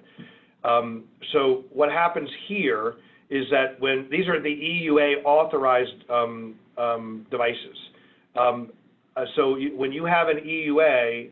So what happens here is that when these are the EUA authorized devices. So when you have an EUA,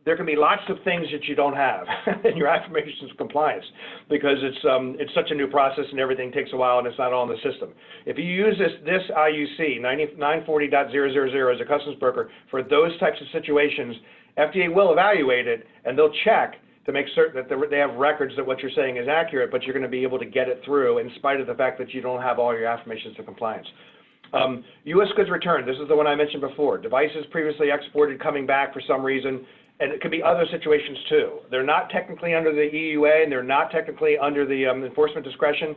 there can be lots of things that you don't have in your affirmations of compliance because it's such a new process and everything takes a while and it's not all in the system. If you use this IUC, 940.000 as a customs broker for those types of situations, FDA will evaluate it and they'll check to make certain that they have records that what you're saying is accurate, but you're going to be able to get it through in spite of the fact that you don't have all your affirmations of compliance. U.S. goods returned, this is the one I mentioned before. Devices previously exported coming back for some reason. And it could be other situations too. They're not technically under the EUA and they're not technically under the enforcement discretion.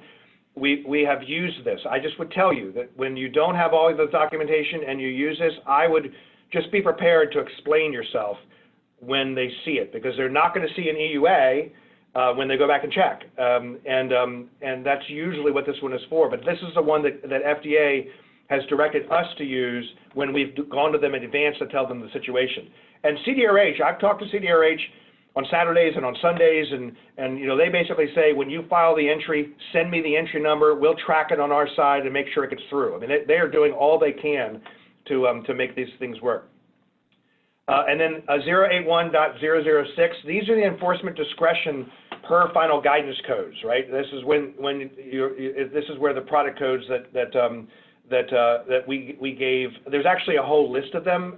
We have used this. I just would tell you that when you don't have all of the documentation and you use this, I would just be prepared to explain yourself when they see it because they're not going to see an EUA when they go back and check. And that's usually what this one is for. But this is the one that FDA has directed us to use when we've gone to them in advance to tell them the situation. And CDRH, I've talked to CDRH on Saturdays and on Sundays, and you know, they basically say, when you file the entry, send me the entry number, we'll track it on our side and make sure it gets through. I mean, they are doing all they can to make these things work. And then 081.006, these are the enforcement discretion per final guidance codes, right? This is this is where the product codes that we gave, there's actually a whole list of them,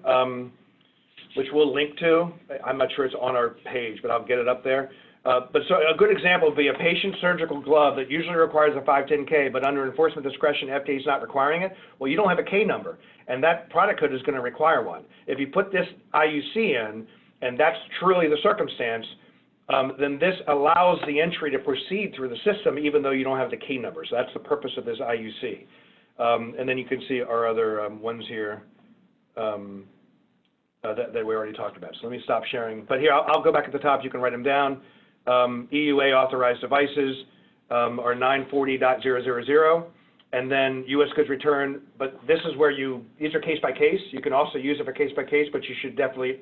which we'll link to. I'm not sure it's on our page, but I'll get it up there. But so a good example would be a patient surgical glove that usually requires a 510K, but under enforcement discretion, FDA is not requiring it. Well, you don't have a K number, and that product code is going to require one. If you put this IUC in, and that's truly the circumstance, then this allows the entry to proceed through the system, even though you don't have the K number. So that's the purpose of this IUC. And then you can see our other ones here. That we already talked about. So let me stop sharing. But here, I'll go back at the top. You can write them down. EUA authorized devices are 940.000, and then U.S. goods return. But this is where these are case by case. You can also use it for case by case, but you should definitely,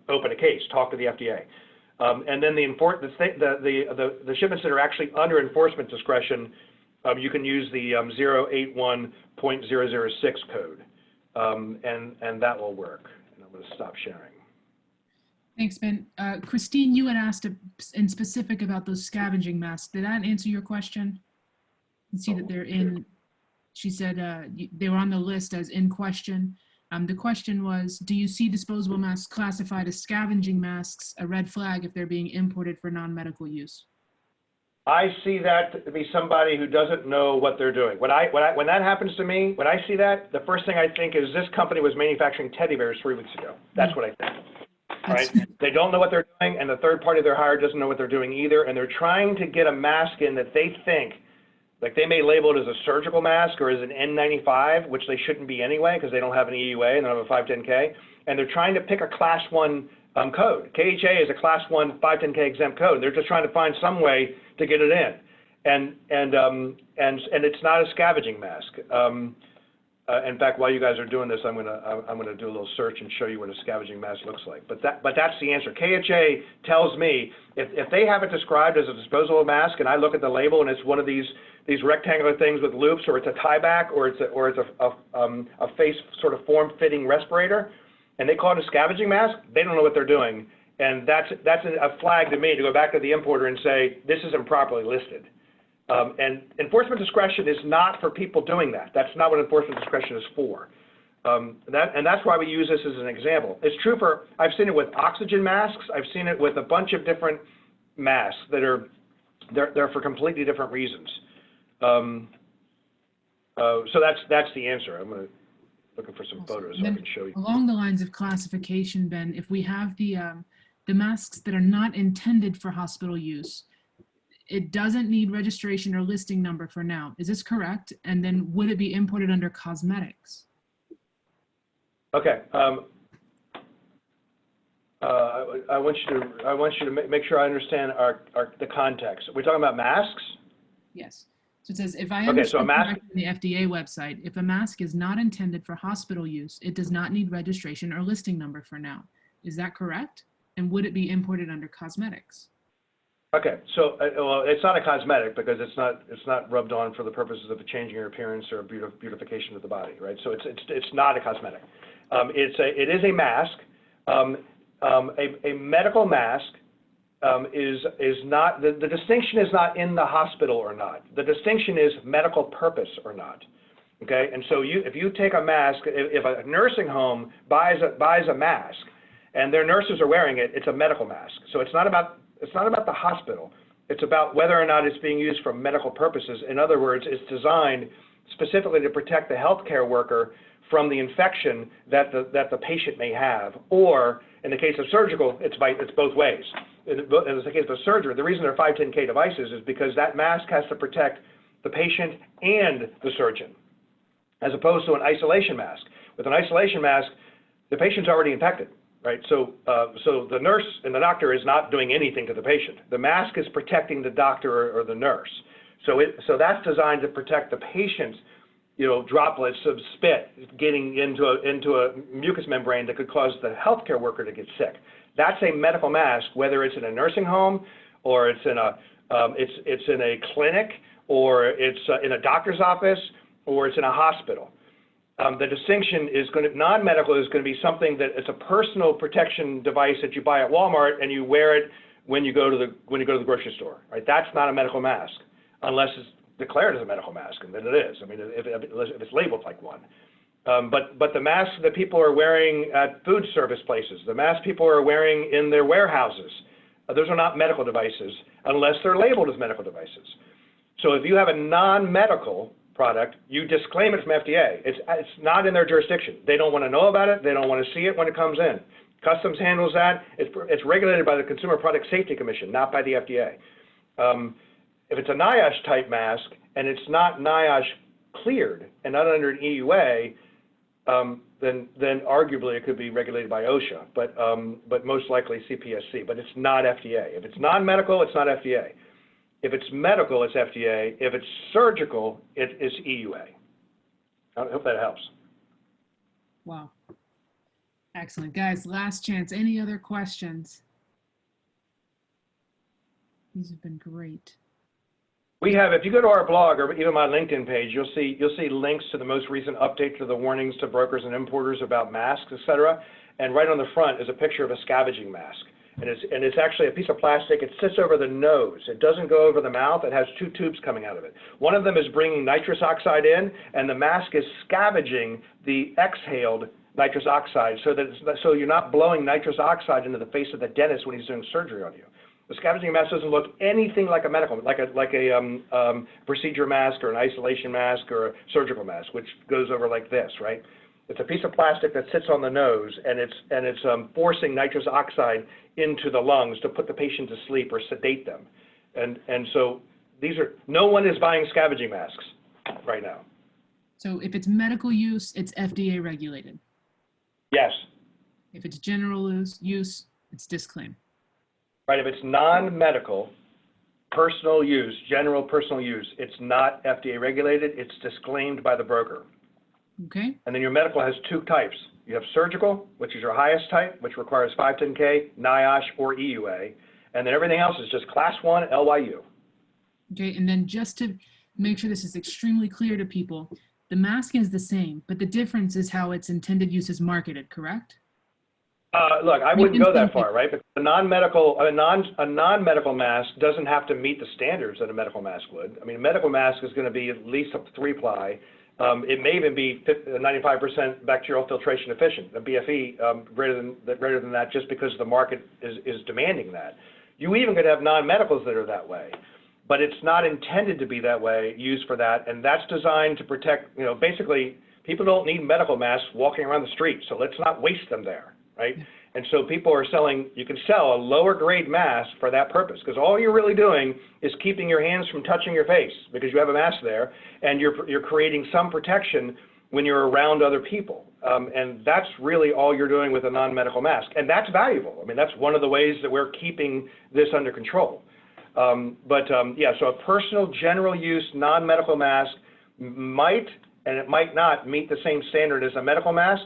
open a case, talk to the FDA. And then the shipments that are actually under enforcement discretion, you can use the 081.006 code, and that will work. I'm going to stop sharing. Thanks, Ben. Christine, you had asked in specific about those scavenging masks. Did that answer your question? You see that they're in, she said they were on the list as in question. The question was, do you see disposable masks classified as scavenging masks a red flag if they're being imported for non-medical use? I see that to be somebody who doesn't know what they're doing. When that happens to me, when I see that, the first thing I think is this company was manufacturing teddy bears 3 weeks ago. That's what I think. Right? They don't know what they're doing, and the third party they're hired doesn't know what they're doing either, and they're trying to get a mask in that they think, like they may label it as a surgical mask or as an N95, which they shouldn't be anyway because they don't have an EUA and they don't have a 510K, and they're trying to pick a class 1 code. KHA is a class 1 510K exempt code. They're just trying to find some way to get it in, and it's not a scavenging mask. In fact, while you guys are doing this, I'm gonna do a little search and show you what a scavenging mask looks like. But that's the answer. KHA tells me if they have it described as a disposable mask, and I look at the label and it's one of these rectangular things with loops, or it's a tie back, or it's a face sort of form-fitting respirator, and they call it a scavenging mask, they don't know what they're doing. And that's a flag to me to go back to the importer and say, this is improperly listed. And enforcement discretion is not for people doing that. That's not what enforcement discretion is for. And that's why we use this as an example. It's true for, I've seen it with oxygen masks. I've seen it with a bunch of different masks that are, they're for completely different reasons. So that's the answer. I'm looking for some photos so I can show you. Along the lines of classification, Ben, if we have the masks that are not intended for hospital use, it doesn't need registration or listing number for now. Is this correct? And then would it be imported under cosmetics? Okay. I want you to make sure I understand the context. We're talking about masks? Yes. So it says, if I understand correctly on the FDA website, if a mask is not intended for hospital use, it does not need registration or listing number for now. Is that correct? And would it be imported under cosmetics? Okay, so well, it's not a cosmetic because it's not rubbed on for the purposes of changing your appearance or beautification of the body, right? So it's not a cosmetic. It is a mask. A medical mask is not, the distinction is not in the hospital or not. The distinction is medical purpose or not. Okay, and so if you take a mask, if a nursing home buys a mask and their nurses are wearing it, it's a medical mask. So it's not about the hospital. It's about whether or not it's being used for medical purposes. In other words, it's designed specifically to protect the healthcare worker from the infection that the patient may have, or in the case of surgical, it's both ways. In the case of surgery, the reason they're 510K devices is because that mask has to protect the patient and the surgeon, as opposed to an isolation mask. With an isolation mask, the patient's already infected, right? So the nurse and the doctor is not doing anything to the patient. The mask is protecting the doctor or the nurse. So that's designed to protect the patient's, droplets of spit getting into a mucous membrane that could cause the healthcare worker to get sick. That's a medical mask, whether it's in a nursing home, or it's in a clinic, or it's in a doctor's office, or it's in a hospital. The distinction is non-medical is going to be something that it's a personal protection device that you buy at Walmart and you wear it when you go to the grocery store, right? That's not a medical mask, unless it's declared as a medical mask, and then it is. I mean, if it's labeled like one. But the masks that people are wearing at food service places, the masks people are wearing in their warehouses, those are not medical devices unless they're labeled as medical devices. So if you have a non-medical product, you disclaim it from FDA. It's not in their jurisdiction. They don't want to know about it. They don't want to see it when it comes in. Customs handles that. It's regulated by the Consumer Product Safety Commission, not by the FDA. If it's a NIOSH type mask and it's not NIOSH cleared and not under an EUA, then arguably it could be regulated by OSHA, but most likely CPSC, but it's not FDA. If it's non-medical, it's not FDA. If it's medical, it's FDA. If it's surgical, it is EUA. I hope that helps. Wow. Excellent. Guys, last chance. Any other questions? These have been great. We have, if you go to our blog or even my LinkedIn page, you'll see links to the most recent update to the warnings to brokers and importers about masks, et cetera. And right on the front is a picture of a scavenging mask. And it's actually a piece of plastic. It sits over the nose. It doesn't go over the mouth. It has two tubes coming out of it. One of them is bringing nitrous oxide in, and the mask is scavenging the exhaled nitrous oxide so you're not blowing nitrous oxide into the face of the dentist when he's doing surgery on you. The scavenging mask doesn't look anything like a medical, like a procedure mask or an isolation mask or a surgical mask, which goes over like this, right? It's a piece of plastic that sits on the nose, and it's forcing nitrous oxide into the lungs to put the patient to sleep or sedate them. And so no one is buying scavenging masks right now. So if it's medical use, it's FDA regulated. Yes. If it's general use, it's disclaimed. Right, if it's non-medical, personal use, general personal use, it's not FDA regulated, it's disclaimed by the broker. Okay. And then your medical has two types. You have surgical, which is your highest type, which requires 510K, NIOSH, or EUA. And then everything else is just class 1 LYU. Okay, and then just to make sure this is extremely clear to people, the mask is the same, but the difference is how its intended use is marketed, correct? Look, I wouldn't go that far, right? Because a non-medical mask doesn't have to meet the standards that a medical mask would. I mean, a medical mask is going to be at least a 3-ply. It may even be 95% bacterial filtration efficient, a BFE greater than that, just because the market is demanding that. You even could have non-medicals that are that way, but it's not intended to be that way, used for that, and that's designed to protect, basically, people don't need medical masks walking around the street, so let's not waste them there, right? And so people are you can sell a lower grade mask for that purpose, because all you're really doing is keeping your hands from touching your face because you have a mask there, and you're creating some protection when you're around other people. And that's really all you're doing with a non-medical mask. And that's valuable. I mean, that's one of the ways that we're keeping this under control. Yeah, so a personal general use non-medical mask might, and it might not meet the same standard as a medical mask.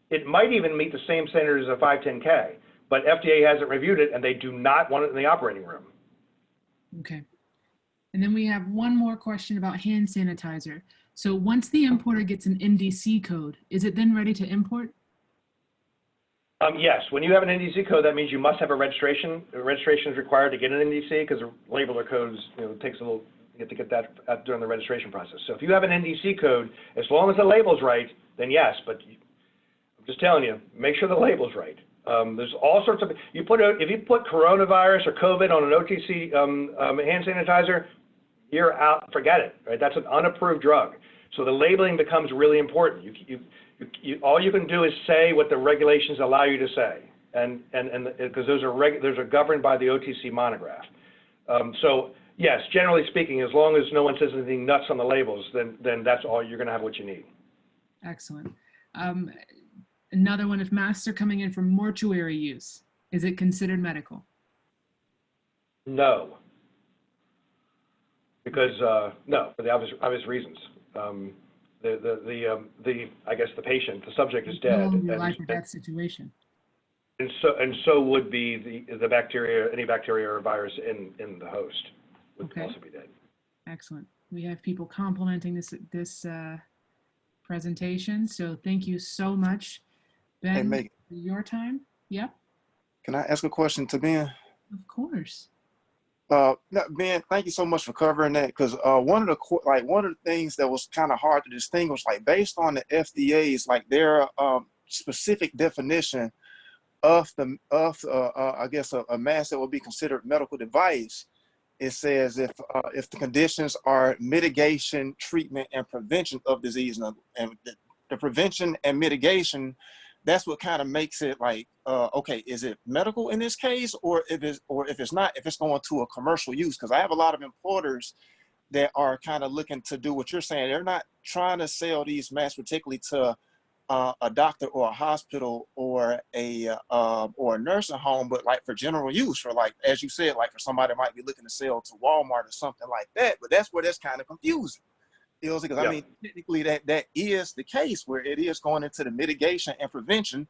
It might even meet the same standard as a 510K, but FDA hasn't reviewed it and they do not want it in the operating room. Okay. And then we have one more question about hand sanitizer. So once the importer gets an NDC code, is it then ready to import? Yes, when you have an NDC code, that means you must have a registration. A registration is required to get an NDC because the labeler codes, it takes a little, you have to get that during the registration process. So if you have an NDC code, as long as the label's right, then yes, but I'm just telling you, make sure the label's right. There's all sorts of, if you put coronavirus or COVID on an OTC hand sanitizer, you're out, forget it, right? That's an unapproved drug. So the labeling becomes really important. All you can do is say what the regulations allow you to say, and because those are governed by the OTC monograph. So yes, generally speaking, as long as no one says anything nuts on the labels, then that's all, you're going to have what you need. Excellent. Another one, if masks are coming in for mortuary use, is it considered medical? No. Because no, for the obvious reasons. I guess the patient, the subject is dead. Life or death situation. And so would be the bacteria, any bacteria or virus in the host would also be dead. Excellent. We have people complimenting this presentation, so thank you so much, Ben. Hey, Megan. Your time. Yep. Can I ask a question to Ben? Of course. Ben, thank you so much for covering that, because one of the things that was kind of hard to distinguish, like based on the FDA's their specific definition of I guess a mask that would be considered medical device. It says if the conditions are mitigation, treatment, and prevention of disease, and the prevention and mitigation, that's what kind of makes it okay, is it medical in this case, or if it's not, if it's going to a commercial use? Because I have a lot of importers that are kind of looking to do what you're saying. They're not trying to sell these masks particularly to a doctor or a hospital or a nursing home, but for general use, for as you said, for somebody that might be looking to sell to Walmart or something like that. But that's where that's kind of confusing. Because I mean, technically that is the case where it is going into the mitigation and prevention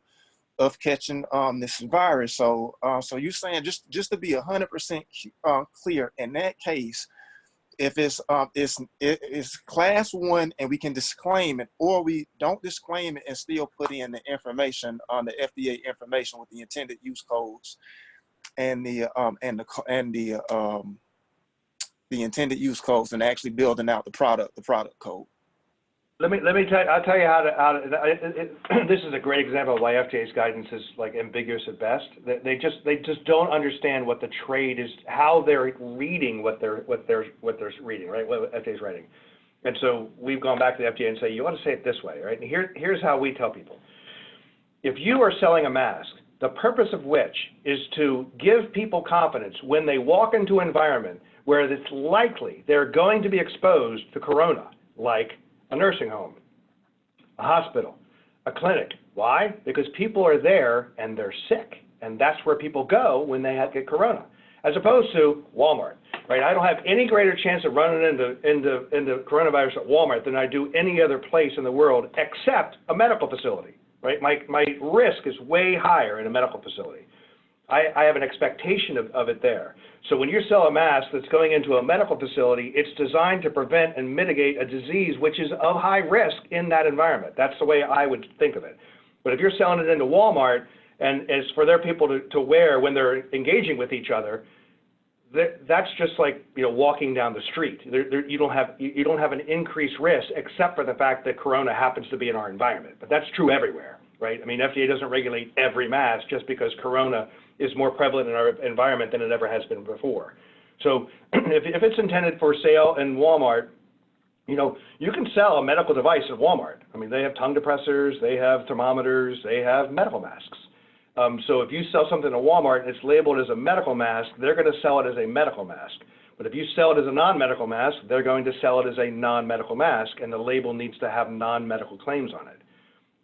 of catching this virus. So you're saying just to be 100% clear, in that case, if it's class 1 and we can disclaim it, or we don't disclaim it and still put in the information on the FDA information with the intended use codes and the intended use codes, and actually building out the product code. Let me tell you, I'll tell you how to this is a great example of why FDA's guidance is ambiguous at best. They just don't understand what the trade is, how they're reading what they're reading, right? What FDA's writing. And so we've gone back to the FDA and say, you ought to say it this way, right? And here's how we tell people. If you are selling a mask, the purpose of which is to give people confidence when they walk into an environment where it's likely they're going to be exposed to corona, like a nursing home, a hospital, a clinic. Why? Because people are there and they're sick, and that's where people go when they get corona, as opposed to Walmart, right? I don't have any greater chance of running into coronavirus at Walmart than I do any other place in the world except a medical facility, right? My risk is way higher in a medical facility. I have an expectation of it there. So when you sell a mask that's going into a medical facility, it's designed to prevent and mitigate a disease which is of high risk in that environment. That's the way I would think of it. But if you're selling it into Walmart and it's for their people to wear when they're engaging with each other, that's just like, walking down the street. You don't have an increased risk except for the fact that corona happens to be in our environment. But that's true everywhere, right? I mean, FDA doesn't regulate every mask just because corona is more prevalent in our environment than it ever has been before. So if it's intended for sale in Walmart, you can sell a medical device at Walmart. I mean, they have tongue depressors, they have thermometers, they have medical masks. So if you sell something at Walmart and it's labeled as a medical mask, they're going to sell it as a medical mask. But if you sell it as a non-medical mask, they're going to sell it as a non-medical mask, and the label needs to have non-medical claims on it.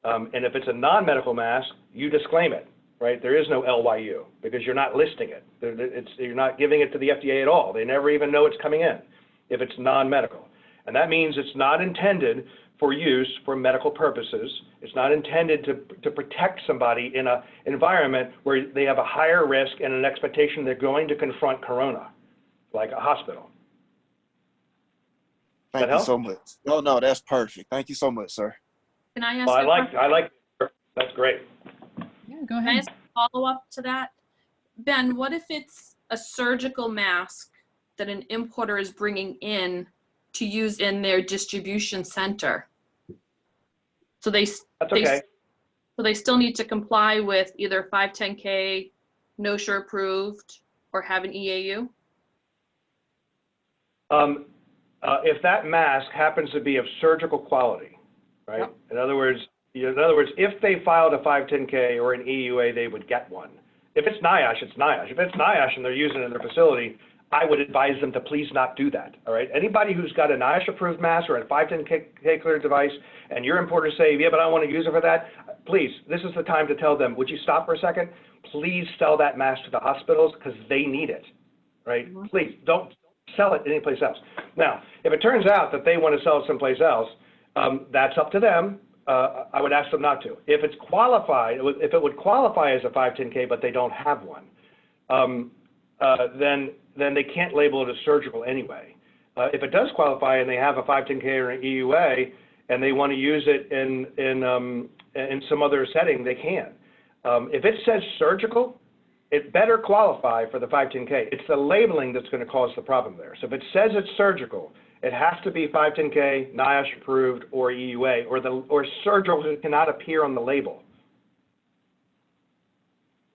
And if it's a non-medical mask, you disclaim it, right? There is no LYU because you're not listing it. You're not giving it to the FDA at all. They never even know it's coming in if it's non-medical. And that means it's not intended for use for medical purposes. It's not intended to protect somebody in an environment where they have a higher risk and an expectation they're going to confront corona, like a hospital. Thank you so much. No, that's perfect. Thank you so much, sir. Can I ask I like, that's great. Yeah, go Can I ahead. ask a follow-up to that? Ben, what if it's a surgical mask that an importer is bringing in to use in their distribution center? So That's okay. So they still need to comply with either 510K, NOSHA approved, or have an EAU? If that mask happens to be of surgical quality, right? Yep. In other words, if they filed a 510K or an EUA, they would get one. If it's NIOSH, it's NIOSH. If it's NIOSH and they're using it in their facility, I would advise them to please not do that, all right? Anybody who's got a NIOSH approved mask or a 510K cleared device and your importer say, yeah, but I want to use it for that, please, this is the time to tell them, would you stop for a second? Please sell that mask to the hospitals because they need it, right? Mm-hmm. Please, don't sell it anyplace else. Now, if it turns out that they want to sell it someplace else, that's up to them. I would ask them not to. If it's qualified, if it would qualify as a 510K, but they don't have one, then they can't label it as surgical anyway. If it does qualify and they have a 510K or an EUA and they want to use it in some other setting, they can. If it says surgical, it better qualify for the 510K. It's the labeling that's going to cause the problem there. So if it says it's surgical, it has to be 510K, NIOSH approved, or EUA, or surgical cannot appear on the label.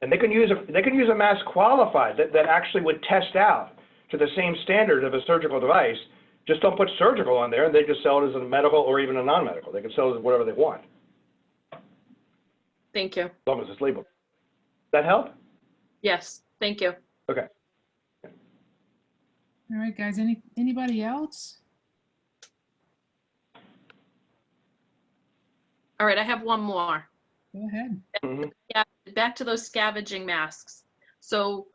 And they can use a mask qualified that actually would test out to the same standard of a surgical device. Just don't put surgical on there, and they just sell it as a medical or even a non-medical. They can sell it as whatever they want. Thank you. As long as it's labeled. Does that help? Yes, thank you. Okay. All right, guys, anybody else? All right, I have one more. Go ahead. Mm-hmm. Yeah, back to those scavenging masks. So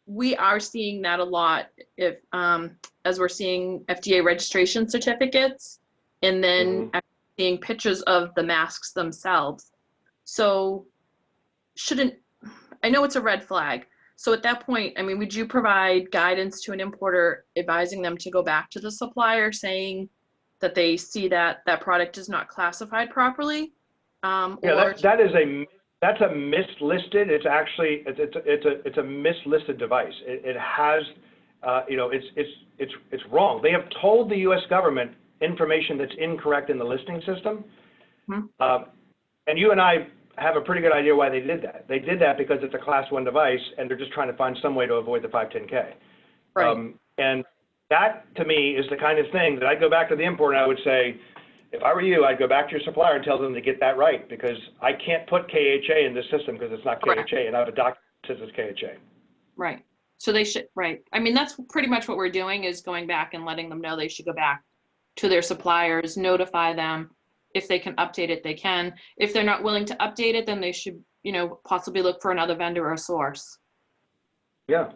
we are seeing that a lot if as we're seeing FDA registration certificates and then seeing pictures of the masks themselves. So I know it's a red flag. So at that point, I mean, would you provide guidance to an importer advising them to go back to the supplier saying that they see that that product is not classified properly? Yeah, that's a mislisted. It's actually it's a mislisted device. It has it's wrong. They have told the U.S. government information that's incorrect in the listing system, and you and I have a pretty good idea why they did that. They did that because it's a class 1 device and they're just trying to find some way to avoid the 510K. Right. And that to me is the kind of thing that I'd go back to the importer and I would say, if I were you, I'd go back to your supplier and tell them to get that right, because I can't put KHA in this system because it's not KHA. Correct. And I have a document that says it's KHA. Right. So they should, right. I mean, that's pretty much what we're doing, is going back and letting them know they should go back to their suppliers, notify them. If they can update it, they can. If they're not willing to update it, then they should, possibly look for another vendor or source. Yeah.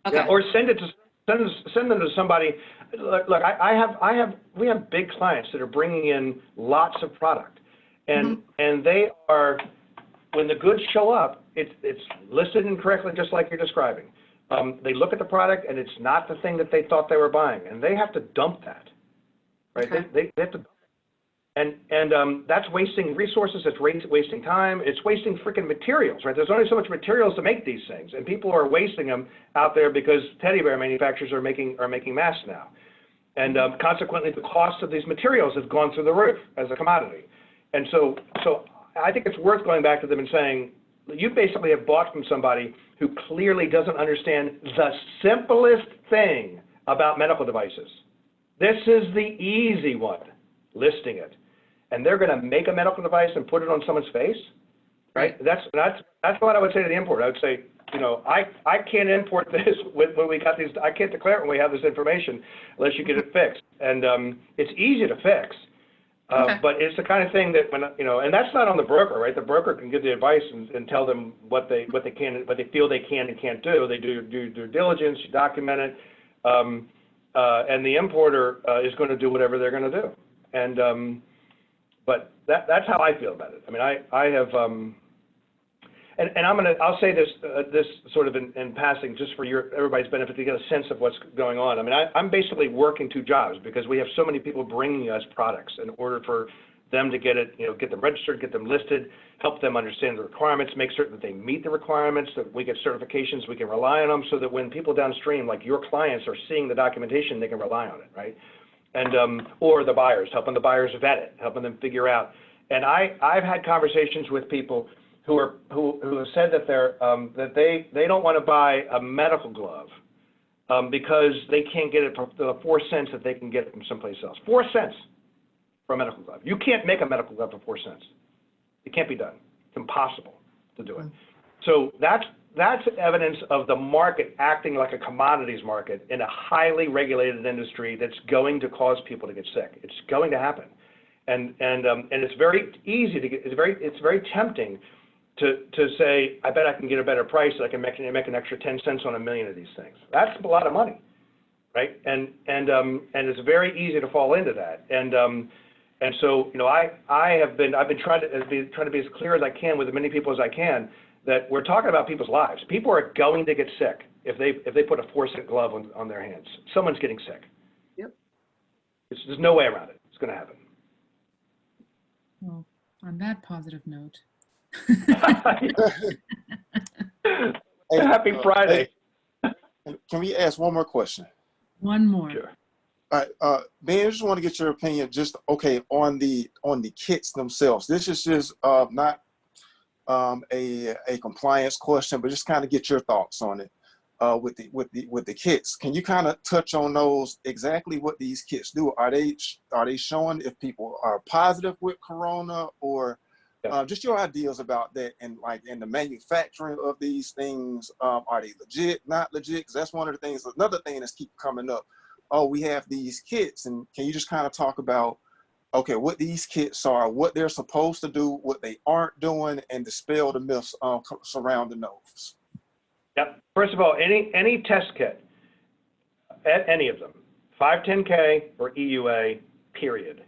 Okay. Yeah, or send them to somebody. Look, we have big clients that are bringing in lots of product, and they are, when the goods show up, it's listed incorrectly, just like you're describing. They look at the product and it's not the thing that they thought they were buying, and they have to dump that, right? Okay. They have to. That's wasting resources, it's wasting time, it's wasting freaking materials, right? There's only so much materials to make these things, and people are wasting them out there because teddy bear manufacturers are making masks now. And consequently, the cost of these materials has gone through the roof as a commodity. And so I think it's worth going back to them and saying, you basically have bought from somebody who clearly doesn't understand the simplest thing about medical devices. This is the easy one, listing it. And they're going to make a medical device and put it on someone's face, right? That's what I would say to the importer. I would say, you know, I can't import this when we got these. I can't declare it when we have this information unless you get it fixed. And it's easy to fix, but it's the kind of thing that when and that's not on the broker, right? The broker can give the advice and tell them what they feel they can and can't do. They do due diligence, you document it, and the importer is going to do whatever they're going to do. And but that's how I feel about it. I mean, I have, and I'll say this sort of in passing, just for everybody's benefit to get a sense of what's going on. I mean, I'm basically working 2 jobs because we have so many people bringing us products in order for them to get it, get them registered, get them listed, help them understand the requirements, make certain that they meet the requirements, that we get certifications, we can rely on them, so that when people downstream, like your clients, are seeing the documentation, they can rely on it, right? And or the buyers, helping the buyers vet it, helping them figure out. And I've had conversations with people who have said that they don't want to buy a medical glove because they can't get it for the 4 cents that they can get it from someplace else. 4 cents for a medical glove. You can't make a medical glove for 4 cents. It can't be done. It's impossible to do it. So that's evidence of the market acting like a commodities market in a highly regulated industry that's going to cause people to get sick. It's going to happen, and it's very easy to get. It's very tempting to say, I bet I can get a better price. I can make an extra 10 cents on a million of these things. That's a lot of money, right? And it's very easy to fall into that. And so I've been trying to be as clear as I can with as many people as I can, that we're talking about people's lives. People are going to get sick if they put a 4-cent glove on their hands. Someone's getting sick. Yep. There's no way around it. It's going to happen. Well, on that positive note. Happy Friday. Can we ask one more question? One more. Sure. All right, Ben, I just want to get your opinion. Just on the kits themselves. This is just not a compliance question, but just kind of get your thoughts on it with the kits. Can you kind of touch on those, exactly what these kits do? Are they showing if people are positive with corona, or just your ideas about that, and in the manufacturing of these things? Are they legit, not legit? Because that's one of the things. Another thing that's keep coming up. Oh, we have these kits, and can you just kind of talk about what these kits are, what they're supposed to do, what they aren't doing, and dispel the myths surrounding those? Yep. First of all, any test kit, any of them, 510K or EUA, period.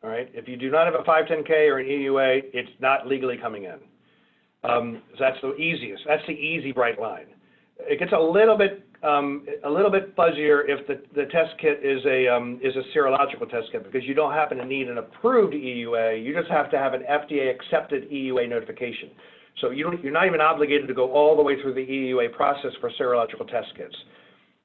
All right. If you do not have a 510K or an EUA, it's not legally coming in. So that's the easiest. That's the easy bright line. It gets a little bit fuzzier if the test kit is a serological test kit, because you don't happen to need an approved EUA. You just have to have an FDA accepted EUA notification. So you're not even obligated to go all the way through the EUA process for serological test kits.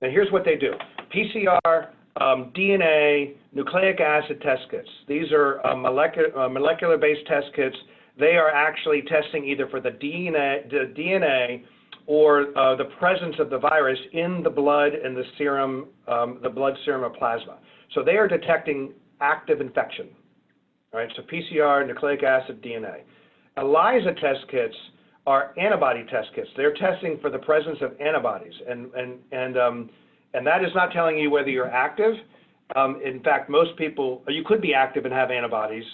And here's what they do: PCR, DNA, nucleic acid test kits. These are molecular-based test kits. They are actually testing either for the DNA or the presence of the virus in the blood and the serum, the blood serum or plasma. So they are detecting active infection, all right? So PCR, nucleic acid, DNA. ELISA test kits are antibody test kits. They're testing for the presence of antibodies, and that is not telling you whether you're active. In fact, most people, you could be active and have antibodies,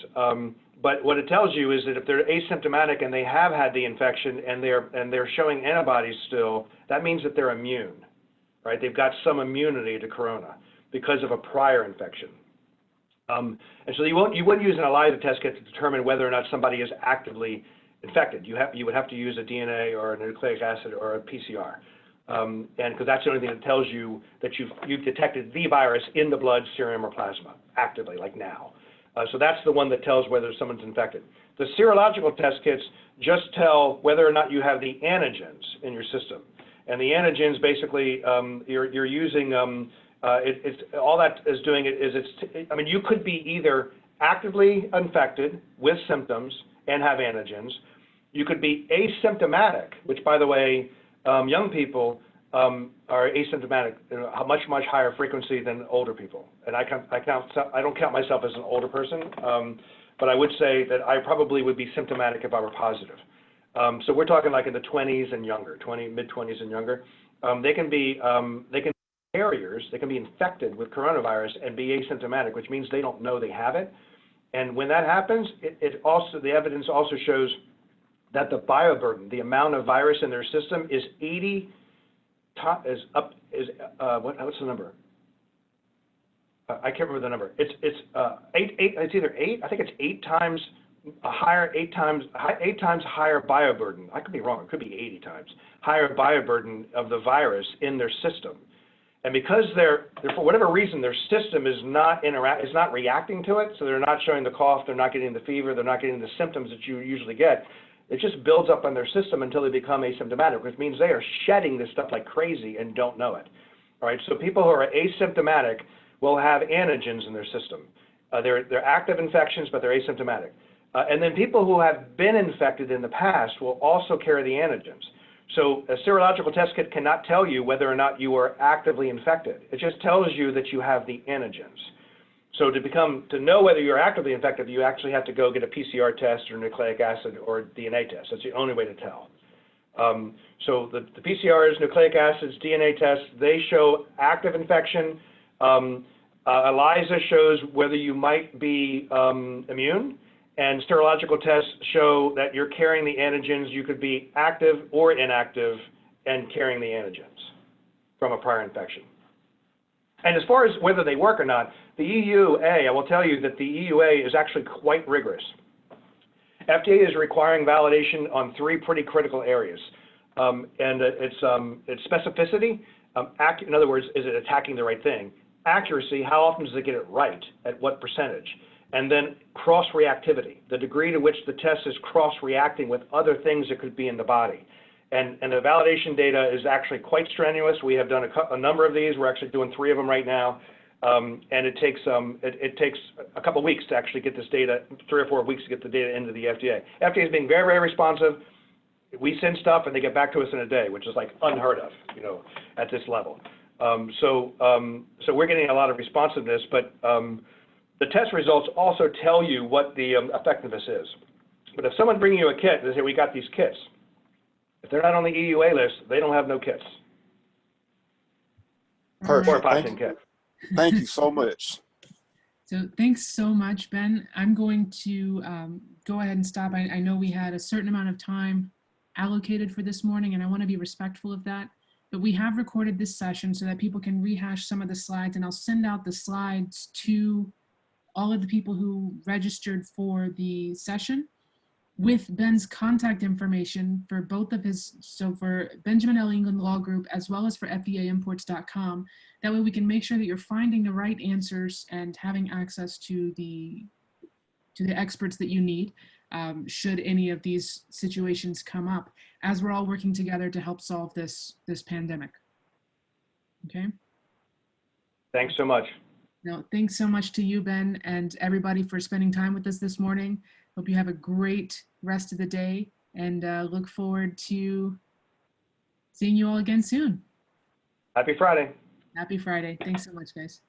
but what it tells you is that if they're asymptomatic and they have had the infection and they're showing antibodies still, that means that they're immune, right? They've got some immunity to corona because of a prior infection. And so you wouldn't use an ELISA test kit to determine whether or not somebody is actively infected. You would have to use a DNA or a nucleic acid or a PCR, and because that's the only thing that tells you that you've detected the virus in the blood, serum, or plasma actively, like now. So that's the one that tells whether someone's infected. The serological test kits just tell whether or not you have the antigens in your system. And the antigens basically, you're using, it's all that is doing it is I mean, you could be either actively infected with symptoms and have antigens. You could be asymptomatic, which, by the way, young people are asymptomatic at a much higher frequency than older people. And I don't count myself as an older person, but I would say that I probably would be symptomatic if I were positive. So we're talking like in the 20s and younger, mid-20s and younger. They can be carriers. They can be infected with coronavirus and be asymptomatic, which means they don't know they have it. And when that happens, the evidence also shows that the bioburden, the amount of virus in their system, is what's the number? I can't remember the number. It's either 8. I think it's 8 times higher. 8 times higher bioburden. I could be wrong. It could be 80 times higher bioburden of the virus in their system. And because they're for whatever reason, their system is not reacting to it, so they're not showing the cough, they're not getting the fever, they're not getting the symptoms that you usually get. It just builds up on their system until they become asymptomatic, which means they are shedding this stuff like crazy and don't know it. All right, so people who are asymptomatic will have antigens in their system. They're active infections, but they're asymptomatic. And then people who have been infected in the past will also carry the antigens. So a serological test kit cannot tell you whether or not you are actively infected. It just tells you that you have the antigens. So to know whether you're actively infected, you actually have to go get a PCR test or nucleic acid or DNA test. That's the only way to tell. So the PCRs, nucleic acids, DNA tests, they show active infection. ELISA shows whether you might be immune. And serological tests show that you're carrying the antigens. You could be active or inactive and carrying the antigens from a prior infection. And as far as whether they work or not, the EUA, I will tell you that the EUA is actually quite rigorous. FDA is requiring validation on 3 pretty critical areas. It's specificity, in other words, is it attacking the right thing? Accuracy, how often does it get it right, at what percentage? And then cross-reactivity, the degree to which the test is cross-reacting with other things that could be in the body. And the validation data is actually quite strenuous. We have done a number of these. We're actually doing 3 of them right now. And it takes a couple of weeks to actually get this data, 3 or 4 weeks to get the data into the FDA. FDA is being very, very responsive. We send stuff and they get back to us in a day, which is like unheard of, at this level. So we're getting a lot of responsiveness, but the test results also tell you what the effectiveness is. But if someone bringing you a kit, they say, we got these kits. If they're not on the EUA list, they don't have no kits. Perfect. Or a 510 kit. Thank you so much. So thanks so much, Ben. I'm going to go ahead and stop. I know we had a certain amount of time allocated for this morning, and I want to be respectful of that. But we have recorded this session so that people can rehash some of the slides, and I'll send out the slides to all of the people who registered for the session with Ben's contact information for both of his, so for Benjamin L. England Law Group, as well as for FDAimports.com. That way we can make sure that you're finding the right answers and having access to the experts that you need should any of these situations come up, as we're all working together to help solve this pandemic. Okay? Thanks so much. No, thanks so much to you, Ben, and everybody for spending time with us this morning. Hope you have a great rest of the day, and look forward to seeing you all again soon. Happy Friday. Happy Friday. Thanks so much, guys.